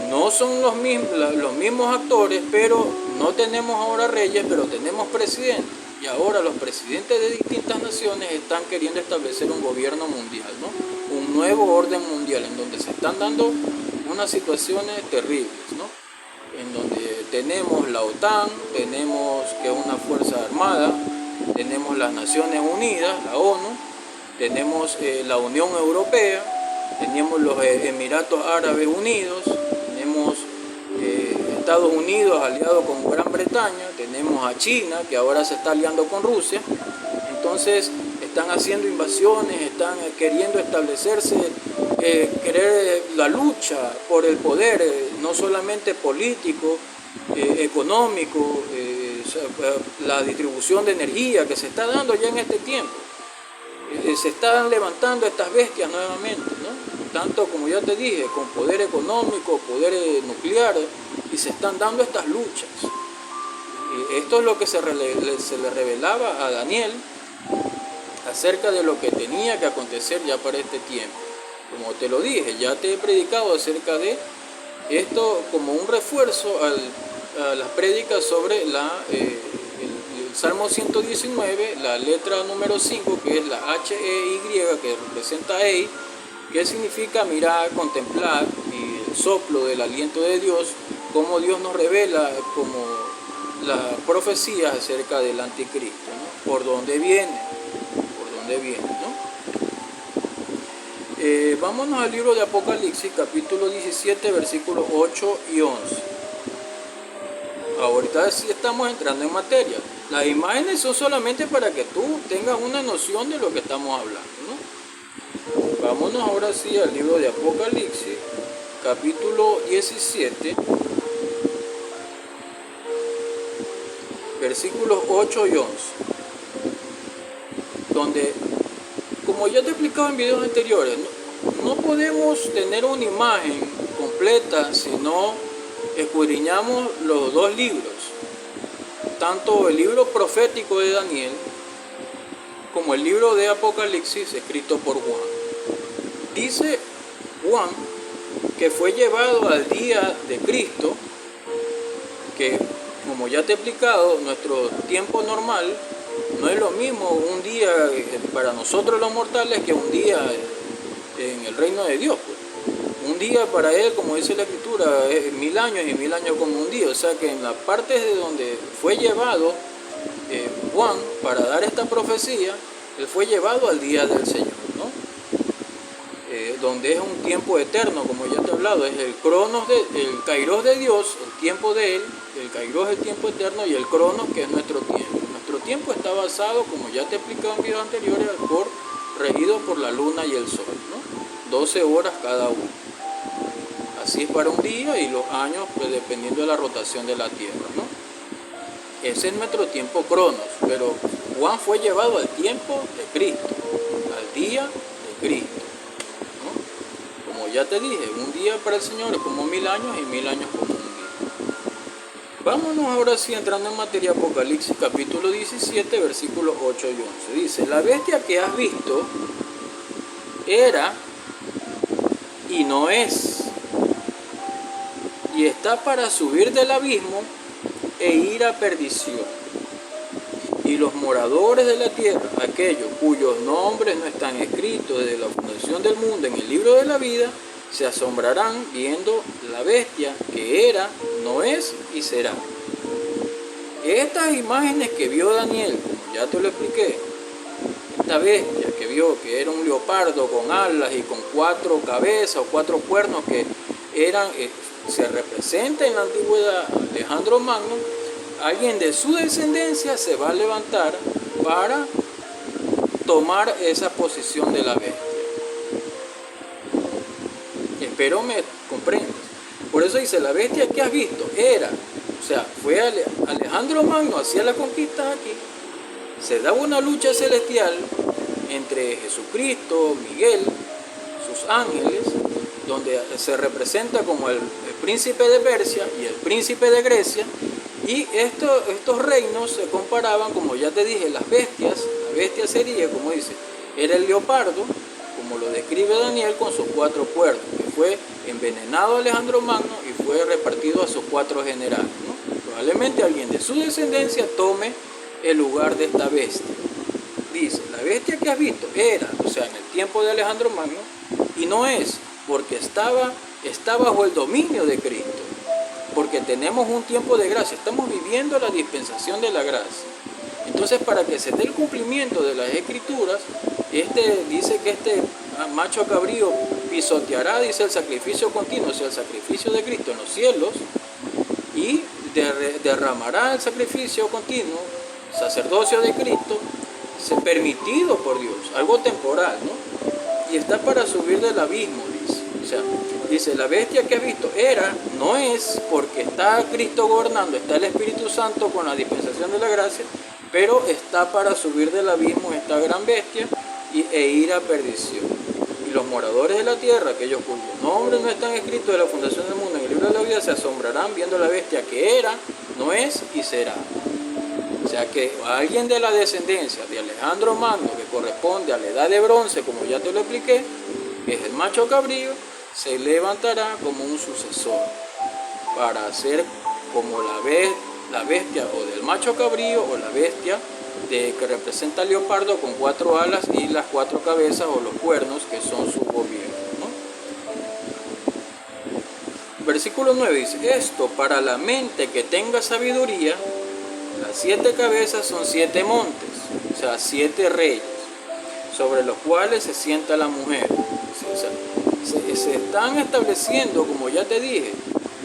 no son los mismos actores, pero no tenemos ahora reyes, pero tenemos presidentes. Y ahora los presidentes de distintas naciones están queriendo establecer un gobierno mundial, ¿no? Un nuevo orden mundial en donde se están dando unas situaciones terribles, ¿no? En donde tenemos la OTAN, tenemos que es una fuerza armada, tenemos las Naciones Unidas, la ONU, tenemos la Unión Europea, tenemos los Emiratos Árabes Unidos, tenemos Estados Unidos aliado con Gran Bretaña, tenemos a China que ahora se está aliando con Rusia. Entonces están haciendo invasiones, están queriendo establecerse, querer la lucha por el poder, no solamente político, económico, la distribución de energía que se está dando ya en este tiempo. Se están levantando estas bestias nuevamente, ¿no? Tanto como ya te dije, con poder económico, poder nuclear, y se están dando estas luchas. Esto es lo que se le revelaba a Daniel acerca de lo que tenía que acontecer ya para este tiempo. Como te lo dije, ya te he predicado acerca de esto como un refuerzo a las prédicas sobre el Salmo 119, la letra número 5, que es la H-E-Y, que representa Ei, que significa mirar, contemplar, y el soplo del aliento de Dios, como Dios nos revela como las profecías acerca del anticristo, ¿no? Por dónde viene, ¿no? Vámonos al libro de Apocalipsis, capítulo 17, versículos 8 y 11. Ahorita sí estamos entrando en materia. Las imágenes son solamente para que tú tengas una noción de lo que estamos hablando, ¿no? Vámonos ahora sí al libro de Apocalipsis, capítulo 17, versículos 8 y 11, donde, como ya te he explicado en videos anteriores, no podemos tener una imagen completa si no escudriñamos los dos libros, tanto el libro profético de Daniel como el libro de Apocalipsis escrito por Juan. Dice Juan que fue llevado al día de Cristo, que como ya te he explicado, nuestro tiempo normal no es lo mismo un día para nosotros los mortales que un día en el reino de Dios, pues. Un día para él, como dice la escritura, es 1000 años y 1000 años como un día. O sea que en la parte de donde fue llevado Juan para dar esta profecía, él fue llevado al día del Señor, ¿no? Donde es un tiempo eterno, como ya te he hablado, es el cronos, el kairos de Dios, el tiempo de él, el kairos es el tiempo eterno y el cronos que es nuestro tiempo. Nuestro tiempo está basado, como ya te he explicado en videos anteriores, regido por la luna y el sol, ¿no? 12 horas cada uno. Así es para un día y los años, pues, dependiendo de la rotación de la Tierra, ¿no? Ese es nuestro tiempo cronos, pero Juan fue llevado al tiempo de Cristo, al día de Cristo, ¿no? Como ya te dije, un día para el Señor es como 1000 años y 1000 años como un día. Vámonos ahora sí entrando en materia. Apocalipsis capítulo 17, versículos 8 y 11. Dice: la bestia que has visto era y no es, y está para subir del abismo e ir a perdición. Y los moradores de la tierra, aquellos cuyos nombres no están escritos desde la fundación del mundo en el libro de la vida, se asombrarán viendo la bestia que era, no es y será. Estas imágenes que vio Daniel, como ya te lo expliqué, esta bestia que vio que era un leopardo con alas y con 4 cabezas o 4 cuernos que eran, se representa en la antigüedad Alejandro Magno, alguien de su descendencia se va a levantar para tomar esa posición de la bestia. Espero me comprendas. Por eso dice: la bestia que has visto era, o sea, fue Alejandro Magno hacía las conquistas aquí, se daba una lucha celestial entre Jesucristo, Miguel, sus ángeles, donde se representa como el príncipe de Persia y el príncipe de Grecia, y estos reinos se comparaban, como ya te dije, las bestias. La bestia sería, como dice, era el leopardo, como lo describe Daniel, con sus 4 cuernos, que fue envenenado Alejandro Magno y fue repartido a sus 4 generales, ¿no? Probablemente alguien de su descendencia tome el lugar de esta bestia. Dice: la bestia que has visto era, o sea, en el tiempo de Alejandro Magno, y no es, porque está bajo el dominio de Cristo, porque tenemos un tiempo de gracia, estamos viviendo la dispensación de la gracia. Entonces, para que se dé el cumplimiento de las escrituras, dice que este macho cabrío pisoteará, dice, el sacrificio continuo, o sea, el sacrificio de Cristo en los cielos, y derramará el sacrificio continuo, sacerdocio de Cristo, permitido por Dios, algo temporal, ¿no? Y está para subir del abismo, dice. O sea, dice: la bestia que has visto era, no es, porque está Cristo gobernando, está el Espíritu Santo con la dispensación de la gracia, pero está para subir del abismo esta gran bestia e ir a perdición. Y los moradores de la tierra, aquellos cuyos nombres no están escritos de la fundación del mundo en el libro de la vida, se asombrarán viendo la bestia que era, no es y será. O sea que alguien de la descendencia de Alejandro Magno, que corresponde a la edad de bronce, como ya te lo expliqué, es el macho cabrío, se levantará como un sucesor para ser como la bestia o del macho cabrío o la bestia que representa al leopardo con 4 alas y las 4 cabezas o los cuernos que son su gobierno, ¿no? Versículo 9 dice, esto para la mente que tenga sabiduría, las 7 cabezas son 7 montes, o sea, 7 reyes, sobre los cuales se sienta la mujer. O sea, se están estableciendo, como ya te dije,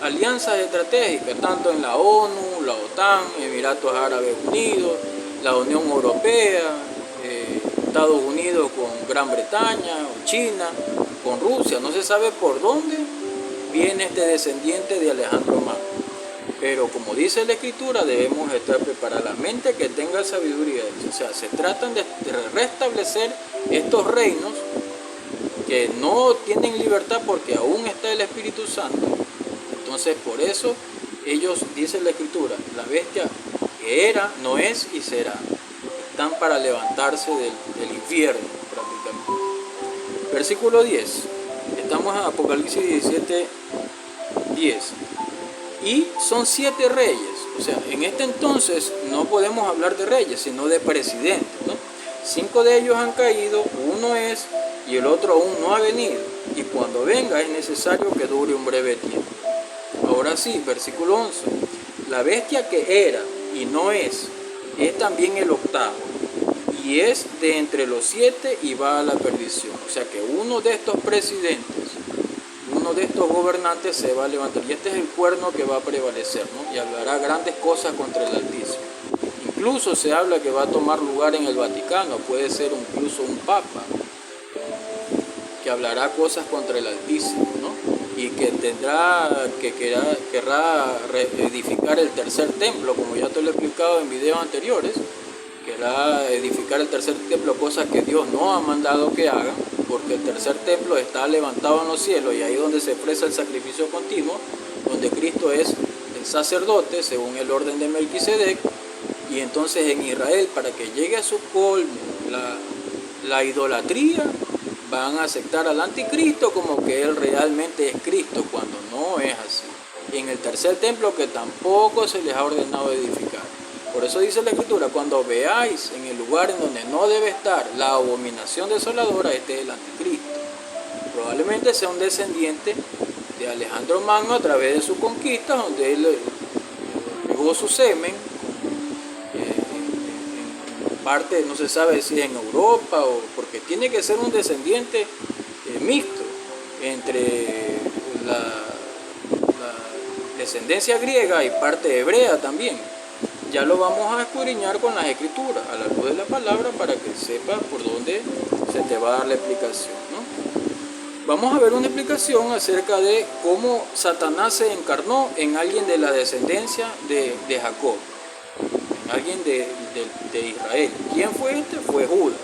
alianzas estratégicas, tanto en la ONU, la OTAN, Emiratos Árabes Unidos, la Unión Europea, Estados Unidos con Gran Bretaña o China, con Rusia. No se sabe por dónde viene este descendiente de Alejandro Magno. Pero como dice la Escritura, debemos estar preparados. La mente que tenga sabiduría. O sea, se tratan de restablecer estos reinos que no tienen libertad porque aún está el Espíritu Santo. Entonces, por eso ellos, dice la Escritura, la bestia que era, no es y será. Están para levantarse del infierno, prácticamente. Versículo 10. Estamos en Apocalipsis 17, 10. Y son 7 reyes. O sea, en este entonces no podemos hablar de reyes, sino de presidentes, ¿no? 5 de ellos han caído, uno es, y el otro aún no ha venido. Y cuando venga es necesario que dure un breve tiempo. Ahora sí, versículo 11. La bestia que era y no es también el octavo, y es de entre los 7 y va a la perdición. O sea que uno de estos presidentes, uno de estos gobernantes se va a levantar, y este es el cuerno que va a prevalecer, ¿no? Y hablará grandes cosas contra el Altísimo. Incluso se habla que va a tomar lugar en el Vaticano, puede ser incluso un papa, que hablará cosas contra el Altísimo, ¿no? Y que querrá edificar el tercer templo, como ya te lo he explicado en videos anteriores. Querrá edificar el tercer templo, cosa que Dios no ha mandado que haga, porque el tercer templo está levantado en los cielos, y ahí donde se expresa el sacrificio continuo, donde Cristo es el sacerdote según el orden de Melquisedec. Y entonces en Israel, para que llegue a su colmo la idolatría, van a aceptar al anticristo como que él realmente es Cristo, cuando no es así. Y en el tercer templo, que tampoco se les ha ordenado edificar. Por eso dice la Escritura, cuando veáis en el lugar en donde no debe estar la abominación desoladora, este es el anticristo. Probablemente sea un descendiente de Alejandro Magno a través de sus conquistas, donde él regó su semen, parte, no se sabe si es en Europa, o porque tiene que ser un descendiente mixto entre la descendencia griega y parte hebrea también. Ya lo vamos a escudriñar con las Escrituras, a la luz de la palabra, para que sepas por dónde se te va a dar la explicación, ¿no? Vamos a ver una explicación acerca de cómo Satanás se encarnó en alguien de la descendencia de Jacob, en alguien de Israel. ¿Quién fue este? Fue Judas.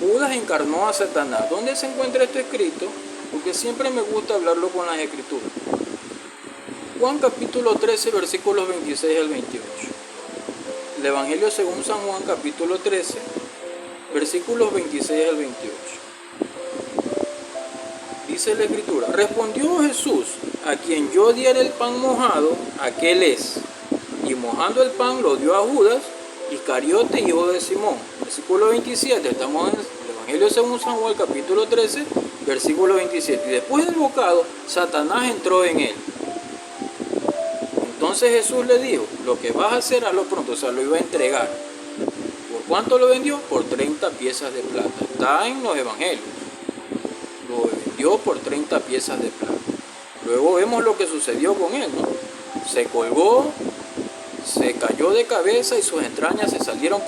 Judas encarnó a Satanás. ¿Dónde se encuentra esto escrito? Porque siempre me gusta hablarlo con las Escrituras. Juan capítulo 13, versículos 26 al 28. El Evangelio según San Juan capítulo 13, versículos 26 al 28. Dice la Escritura: respondió Jesús: a quien yo diere el pan mojado, aquel es. Y mojando el pan lo dio a Judas Iscariote, hijo de Simón. Versículo 27, estamos en el Evangelio según San Juan capítulo 13, versículo 27. Y después del bocado, Satanás entró en él. Entonces Jesús le dijo: lo que vas a hacer, hazlo pronto. O sea, lo iba a entregar. ¿Por cuánto lo vendió? Por 30 piezas de plata. Está en los evangelios. Lo vendió por 30 piezas de plata. Luego vemos lo que sucedió con él, ¿no? Se colgó, se cayó de cabeza y sus entrañas se salieron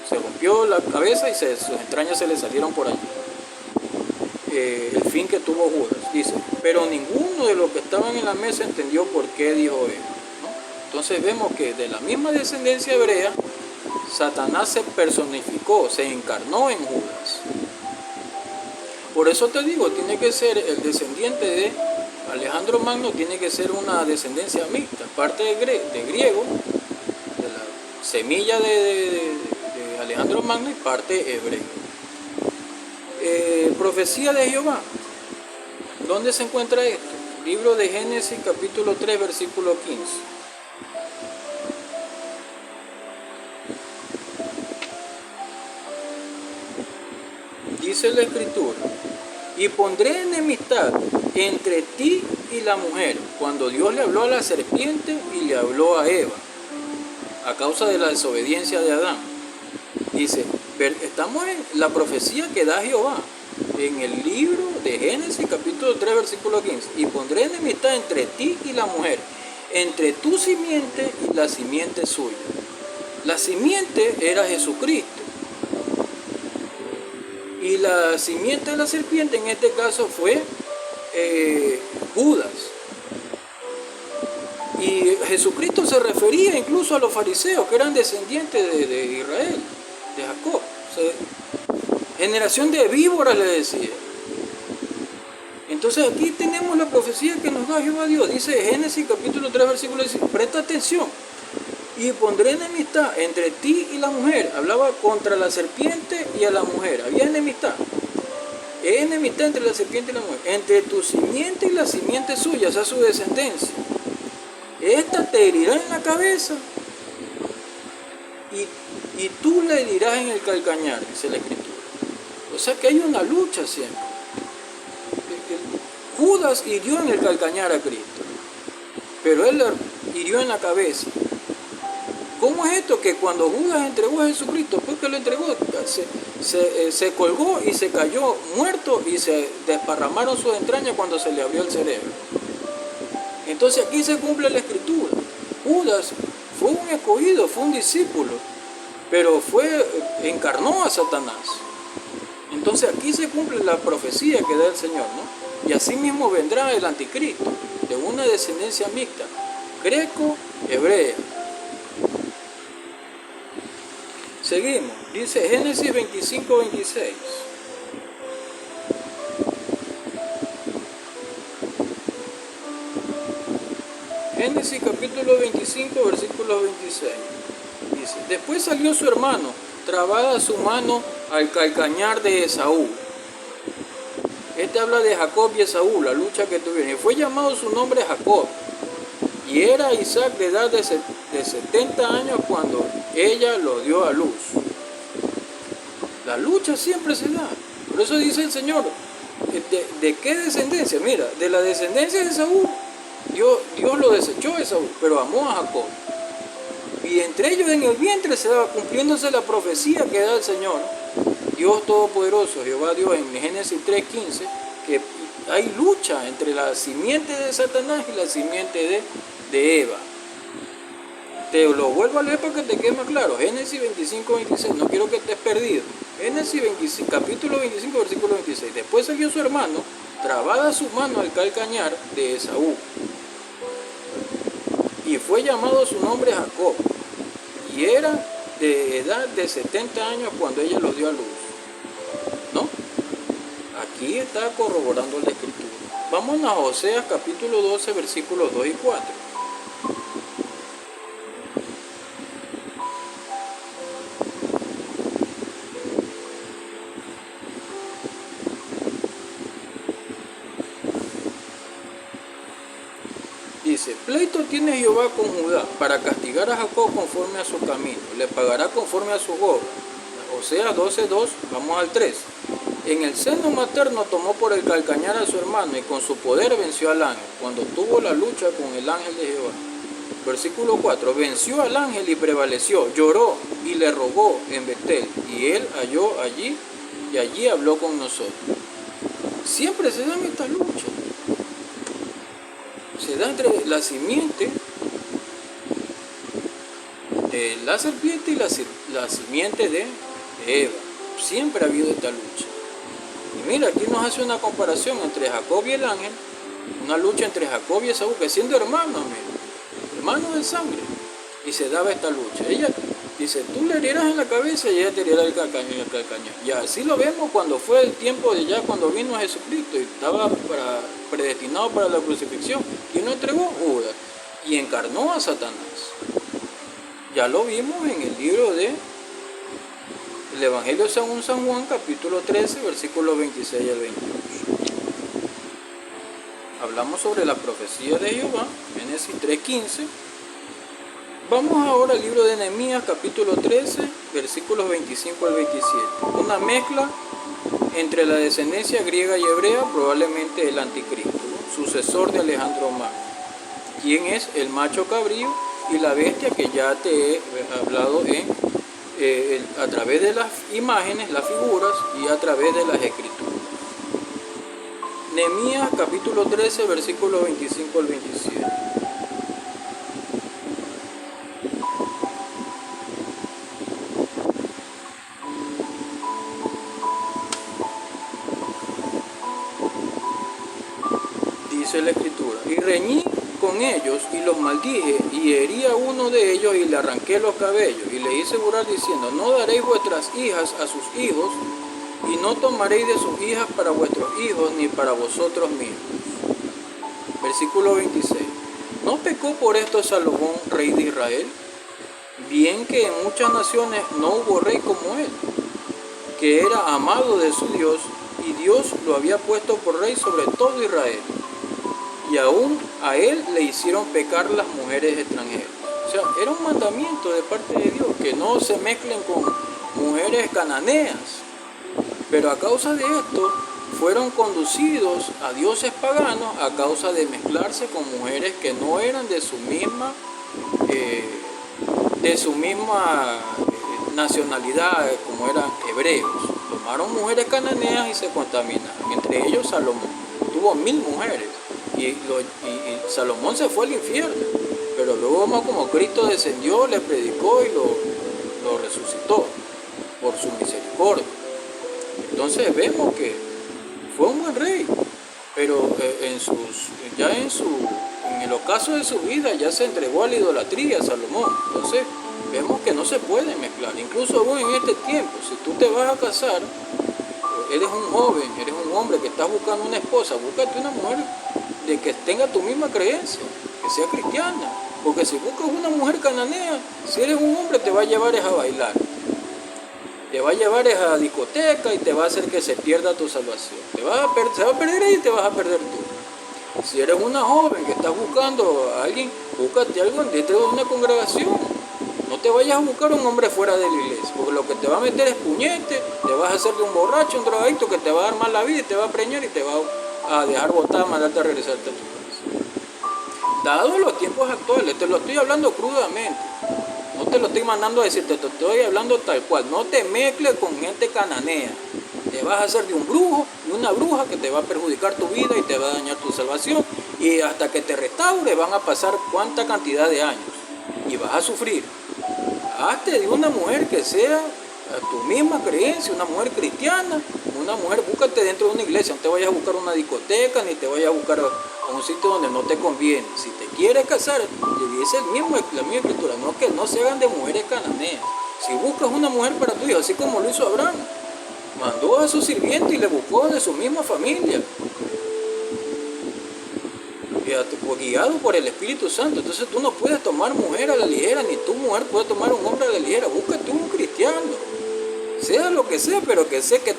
se rompió la cabeza y sus entrañas se le salieron por allí. El fin que tuvo Judas, dice, pero ninguno de los que estaban en la mesa entendió por qué dijo él, ¿no? Entonces vemos que de la misma descendencia hebrea, Satanás se personificó, se encarnó en Judas. Por eso te digo, tiene que ser el descendiente de Alejandro Magno, tiene que ser una descendencia mixta, parte de griego, de la semilla de Alejandro Magno, y parte hebreo. Profecía de Jehová. ¿Dónde se encuentra esto? Libro de Génesis, capítulo 3, versículo 15. Dice la Escritura: y pondré enemistad entre ti y la mujer. Cuando Dios le habló a la serpiente y le habló a Eva, a causa de la desobediencia de Adán. Dice, estamos en la profecía que da Jehová, en el libro de Génesis, capítulo 3, versículo 15. Y pondré enemistad entre ti y la mujer, entre tu simiente y la simiente suya. La simiente era Jesucristo. Y la simiente de la serpiente en este caso fue Judas. Y Jesucristo se refería incluso a los fariseos, que eran descendientes de Israel, de Jacob. O sea, generación de víboras, le decía. Entonces aquí tenemos la profecía que nos da Jehová Dios. Dice Génesis capítulo 3, versículo 10. Presta atención. Y pondré enemistad entre ti y la mujer. Hablaba contra la serpiente y a la mujer. Había enemistad. Enemistad entre la serpiente y la mujer. Entre tu simiente y la simiente suya, o sea, su descendencia. Esta te herirá en la cabeza y tú le herirás en el calcañar, dice la Escritura. O sea que hay una lucha siempre. Judas hirió en el calcañar a Cristo, pero él le hirió en la cabeza. ¿Cómo es esto? Que cuando Judas entregó a Jesucristo, pues que lo entregó, se colgó y se cayó muerto y se desparramaron sus entrañas cuando se le abrió el cerebro. Entonces aquí se cumple la Escritura. Judas fue un escogido, fue un discípulo, pero encarnó a Satanás. Entonces aquí se cumple la profecía que da el Señor, ¿no? Y así mismo vendrá el anticristo, de una descendencia mixta, greco-hebrea. Seguimos, dice Génesis 25, 26. Génesis capítulo 25, versículo 26. Dice, después salió su hermano, trabada su mano al calcañar de Esaú. Este habla de Jacob y Esaú, la lucha que tuvieron. Y fue llamado su nombre Jacob. Y era Isaac de edad de 70 años cuando ella lo dio a luz. La lucha siempre se da. Por eso dice el Señor, ¿de qué descendencia? Mira, de la descendencia de Esaú. Dios lo desechó a Esaú, pero amó a Jacob. Y entre ellos en el vientre se daba cumpliéndose la profecía que da el Señor, Dios Todopoderoso, Jehová Dios, en Génesis 3:15, que hay lucha entre la simiente de Satanás y la simiente de Eva. Te lo vuelvo a leer para que te quede más claro. Génesis 25, 26, no quiero que estés perdido. Génesis 25, capítulo 25, versículo 26. Después salió su hermano, trabada su mano al calcañar de Esaú. Y fue llamado su nombre Jacob. Y era de edad de 70 años cuando ella lo dio a luz. ¿No? Aquí está corroborando la Escritura. Vamos a Oseas capítulo 12, versículos 2 y 4. Dice, pleito tiene Jehová con Judá para castigar a Jacob conforme a su camino, le pagará conforme a su obra. Oseas 12:2, vamos al 3. En el seno materno tomó por el calcañar a su hermano y con su poder venció al ángel, cuando tuvo la lucha con el ángel de Jehová. Versículo 4, venció al ángel y prevaleció, lloró y le rogó en Betel, y él halló allí, y allí habló con nosotros. Siempre se dan estas luchas. Se da entre la simiente de la serpiente y la simiente de Eva. Siempre ha habido esta lucha. Y mira, aquí nos hace una comparación entre Jacob y el ángel, una lucha entre Jacob y Esaú, que siendo hermanos, hermanos de sangre, y se daba esta lucha. Ella dice, tú le herirás en la cabeza y ella te herirá el calcañar. Y así lo vemos cuando fue el tiempo de ya cuando vino Jesucristo y estaba predestinado para la crucifixión. ¿Quién lo entregó? Judas. Y encarnó a Satanás. Ya lo vimos en el libro de El Evangelio según San Juan, capítulo 13, versículos 26 al 28. Hablamos sobre la profecía de Jehová, Génesis 3:15. Vamos ahora al libro de Nehemías, capítulo 13, versículos 25 al 27. Una mezcla entre la descendencia griega y hebrea, probablemente el anticristo, sucesor de Alejandro Magno, quien es el macho cabrío y la bestia que ya te he hablado a través de las imágenes, las figuras y a través de las escrituras. Nehemías capítulo 13, versículos 25 al 27. Dice la escritura: y reñí con ellos y los maldije, y herí a uno de ellos y le arranqué los cabellos, y le hice jurar diciendo: no daréis vuestras hijas a sus hijos, y no tomaréis de sus hijas para vuestros hijos, ni para vosotros mismos. Versículo 26. ¿No pecó por esto Salomón, rey de Israel? Bien que en muchas naciones no hubo rey como él, que era amado de su Dios, y Dios lo había puesto por rey sobre todo Israel. Y aún a él le hicieron pecar las mujeres extranjeras. O sea, era un mandamiento de parte de Dios, que no se mezclen con mujeres cananeas. Pero a causa de esto, fueron conducidos a dioses paganos a causa de mezclarse con mujeres que no eran de su misma nacionalidad, como eran hebreos. Tomaron mujeres cananeas y se contaminaron. Entre ellos Salomón tuvo 1000 mujeres. Y Salomón se fue al infierno, pero luego como Cristo descendió, le predicó y lo resucitó por su misericordia. Entonces vemos que fue un buen rey, pero en el ocaso de su vida ya se entregó a la idolatría Salomón. Entonces vemos que no se puede mezclar, incluso aún en este tiempo. Si tú te vas a casar, eres un joven, eres un hombre que estás buscando una esposa, búscate una mujer de que tenga tu misma creencia, que sea cristiana, porque si buscas una mujer cananea, si eres un hombre te va a llevar a bailar, te va a llevar a discoteca y te va a hacer que se pierda tu salvación, se va a perder ella y te vas a perder tú. Si eres una joven que estás buscando a alguien, búscate algo dentro de una congregación, no te vayas a buscar un hombre fuera de la iglesia, porque lo que te va a meter es puñete, te vas a hacer de un borracho, un drogadicto que te va a dar mal la vida y te va a preñar y te va a dejar botada, mandarte a regresarte a tu casa. Dados los tiempos actuales, te lo estoy hablando crudamente, no te lo estoy mandando a decirte, te estoy hablando tal cual. No te mezcles con gente cananea, te vas a hacer de un brujo y una bruja que te va a perjudicar tu vida y te va a dañar tu salvación, y hasta que te restaure van a pasar cuánta cantidad de años y vas a sufrir. Hazte de una mujer que sea a tu misma creencia, una mujer cristiana, una mujer, búscate dentro de una iglesia, no te vayas a buscar una discoteca, ni te vayas a buscar a un sitio donde no te conviene. Si te quieres casar, dice la misma escritura, no que no se hagan de mujeres cananeas. Si buscas una mujer para tu hijo, así como lo hizo Abraham, mandó a su sirviente y le buscó de su misma familia, guiado por el Espíritu Santo. Entonces tú no puedes tomar mujer a la ligera, ni tu mujer puede tomar un hombre a la ligera. Búscate un cristiano, sea lo que sea, pero que sé que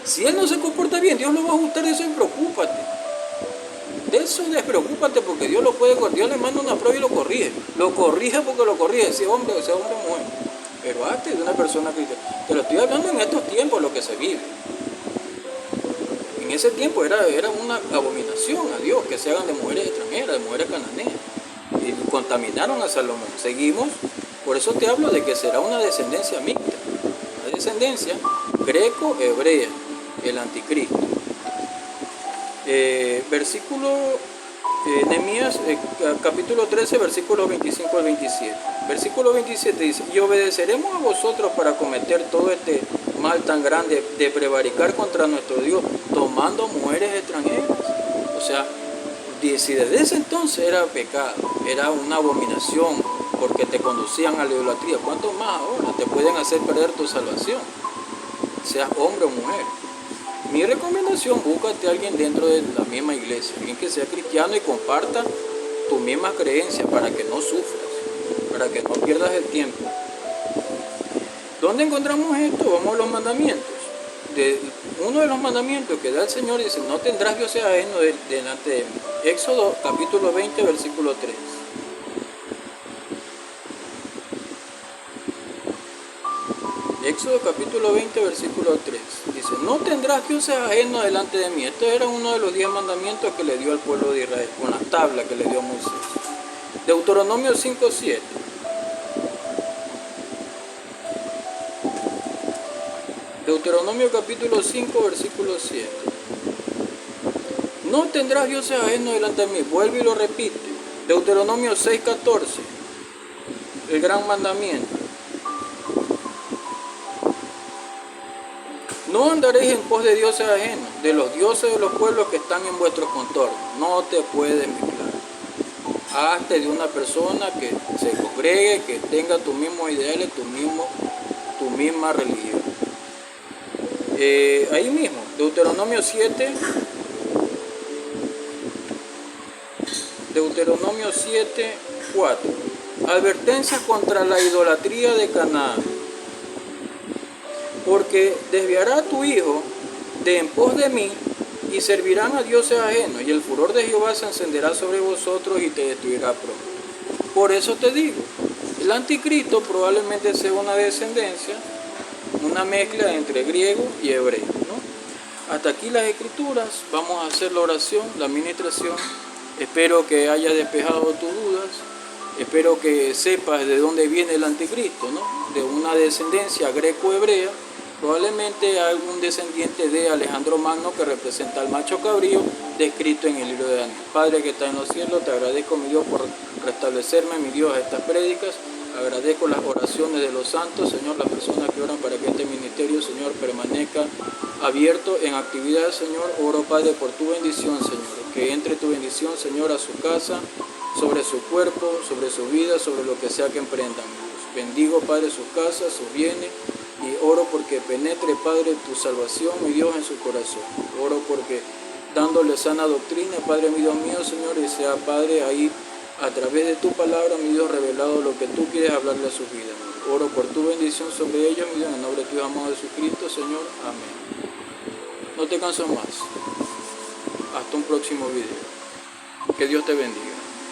si él no se comporta bien, Dios lo va a ajustar. De eso preocúpate, de eso despreocúpate, porque Dios Dios le manda una prueba y lo corrige porque lo corrige, ese hombre o mujer. Pero hazte de una persona cristiana. Te lo estoy hablando en estos tiempos, lo que se vive. En ese tiempo era una abominación a Dios que se hagan de mujeres extranjeras, de mujeres cananeas. Y contaminaron a Salomón. Seguimos, por eso te hablo de que será una descendencia mixta, una descendencia greco-hebrea, el anticristo. Nehemías capítulo 13, versículos 25 al 27. Versículo 27 dice: y obedeceremos a vosotros para cometer todo este mal tan grande de prevaricar contra nuestro Dios, tomando mujeres extranjeras. O sea, si desde ese entonces era pecado, era una abominación, porque te conducían a la idolatría, ¿cuánto más ahora te pueden hacer perder tu salvación? Seas hombre o mujer. Mi recomendación, búscate a alguien dentro de la misma iglesia, alguien que sea cristiano y comparta tu misma creencia, para que no sufras, para que no pierdas el tiempo. ¿Dónde encontramos esto? Vamos a los mandamientos. Uno de los mandamientos que da el Señor dice, no tendrás dioses ajenos delante de mí. Éxodo capítulo 20, versículo 3. Éxodo capítulo 20, versículo 3. Dice, no tendrás dioses ajenos delante de mí. Este era uno de los 10 mandamientos que le dio al pueblo de Israel, con la tabla que le dio a Moisés. Deuteronomio 5, 7. Deuteronomio capítulo 5, versículo 7. No tendrás dioses ajenos delante de mí. Vuelve y lo repite. Deuteronomio 6, 14. El gran mandamiento. No andaréis en pos de dioses ajenos, de los dioses de los pueblos que están en vuestros contornos. No te puedes mezclar. Hazte de una persona que se congregue, que tenga tus mismos ideales, tu misma religión. Ahí mismo, Deuteronomio 7, Deuteronomio 7, 4. Advertencia contra la idolatría de Canaán. Porque desviará a tu hijo de en pos de mí y servirán a dioses ajenos, y el furor de Jehová se encenderá sobre vosotros y te destruirá pronto. Por eso te digo, el anticristo probablemente sea una descendencia, una mezcla entre griego y hebreo, ¿no? Hasta aquí las escrituras. Vamos a hacer la oración, la administración. Espero que haya despejado tus dudas. Espero que sepas de dónde viene el anticristo, ¿no? De una descendencia greco-hebrea, probablemente algún descendiente de Alejandro Magno, que representa al macho cabrío descrito en el libro de Daniel. Padre que está en los cielos, te agradezco, mi Dios, por restablecerme, mi Dios, a estas prédicas. Agradezco las oraciones de los santos, Señor, las personas que oran para que este ministerio, Señor, permanezca abierto en actividad, Señor. Oro, Padre, por tu bendición, Señor, que entre tu bendición, Señor, a su casa, sobre su cuerpo, sobre su vida, sobre lo que sea que emprendan. Bendigo, Padre, sus casas, sus bienes, y oro porque penetre, Padre, tu salvación, mi Dios, en su corazón. Oro porque dándole sana doctrina, Padre, mi Dios mío, Señor, y sea, Padre, ahí a través de tu palabra, mi Dios, revelado lo que tú quieres hablarle a sus vidas. Oro por tu bendición sobre ellos, mi Dios, en el nombre de tu amado Jesucristo, Señor. Amén. No te canso más. Hasta un próximo video. Que Dios te bendiga.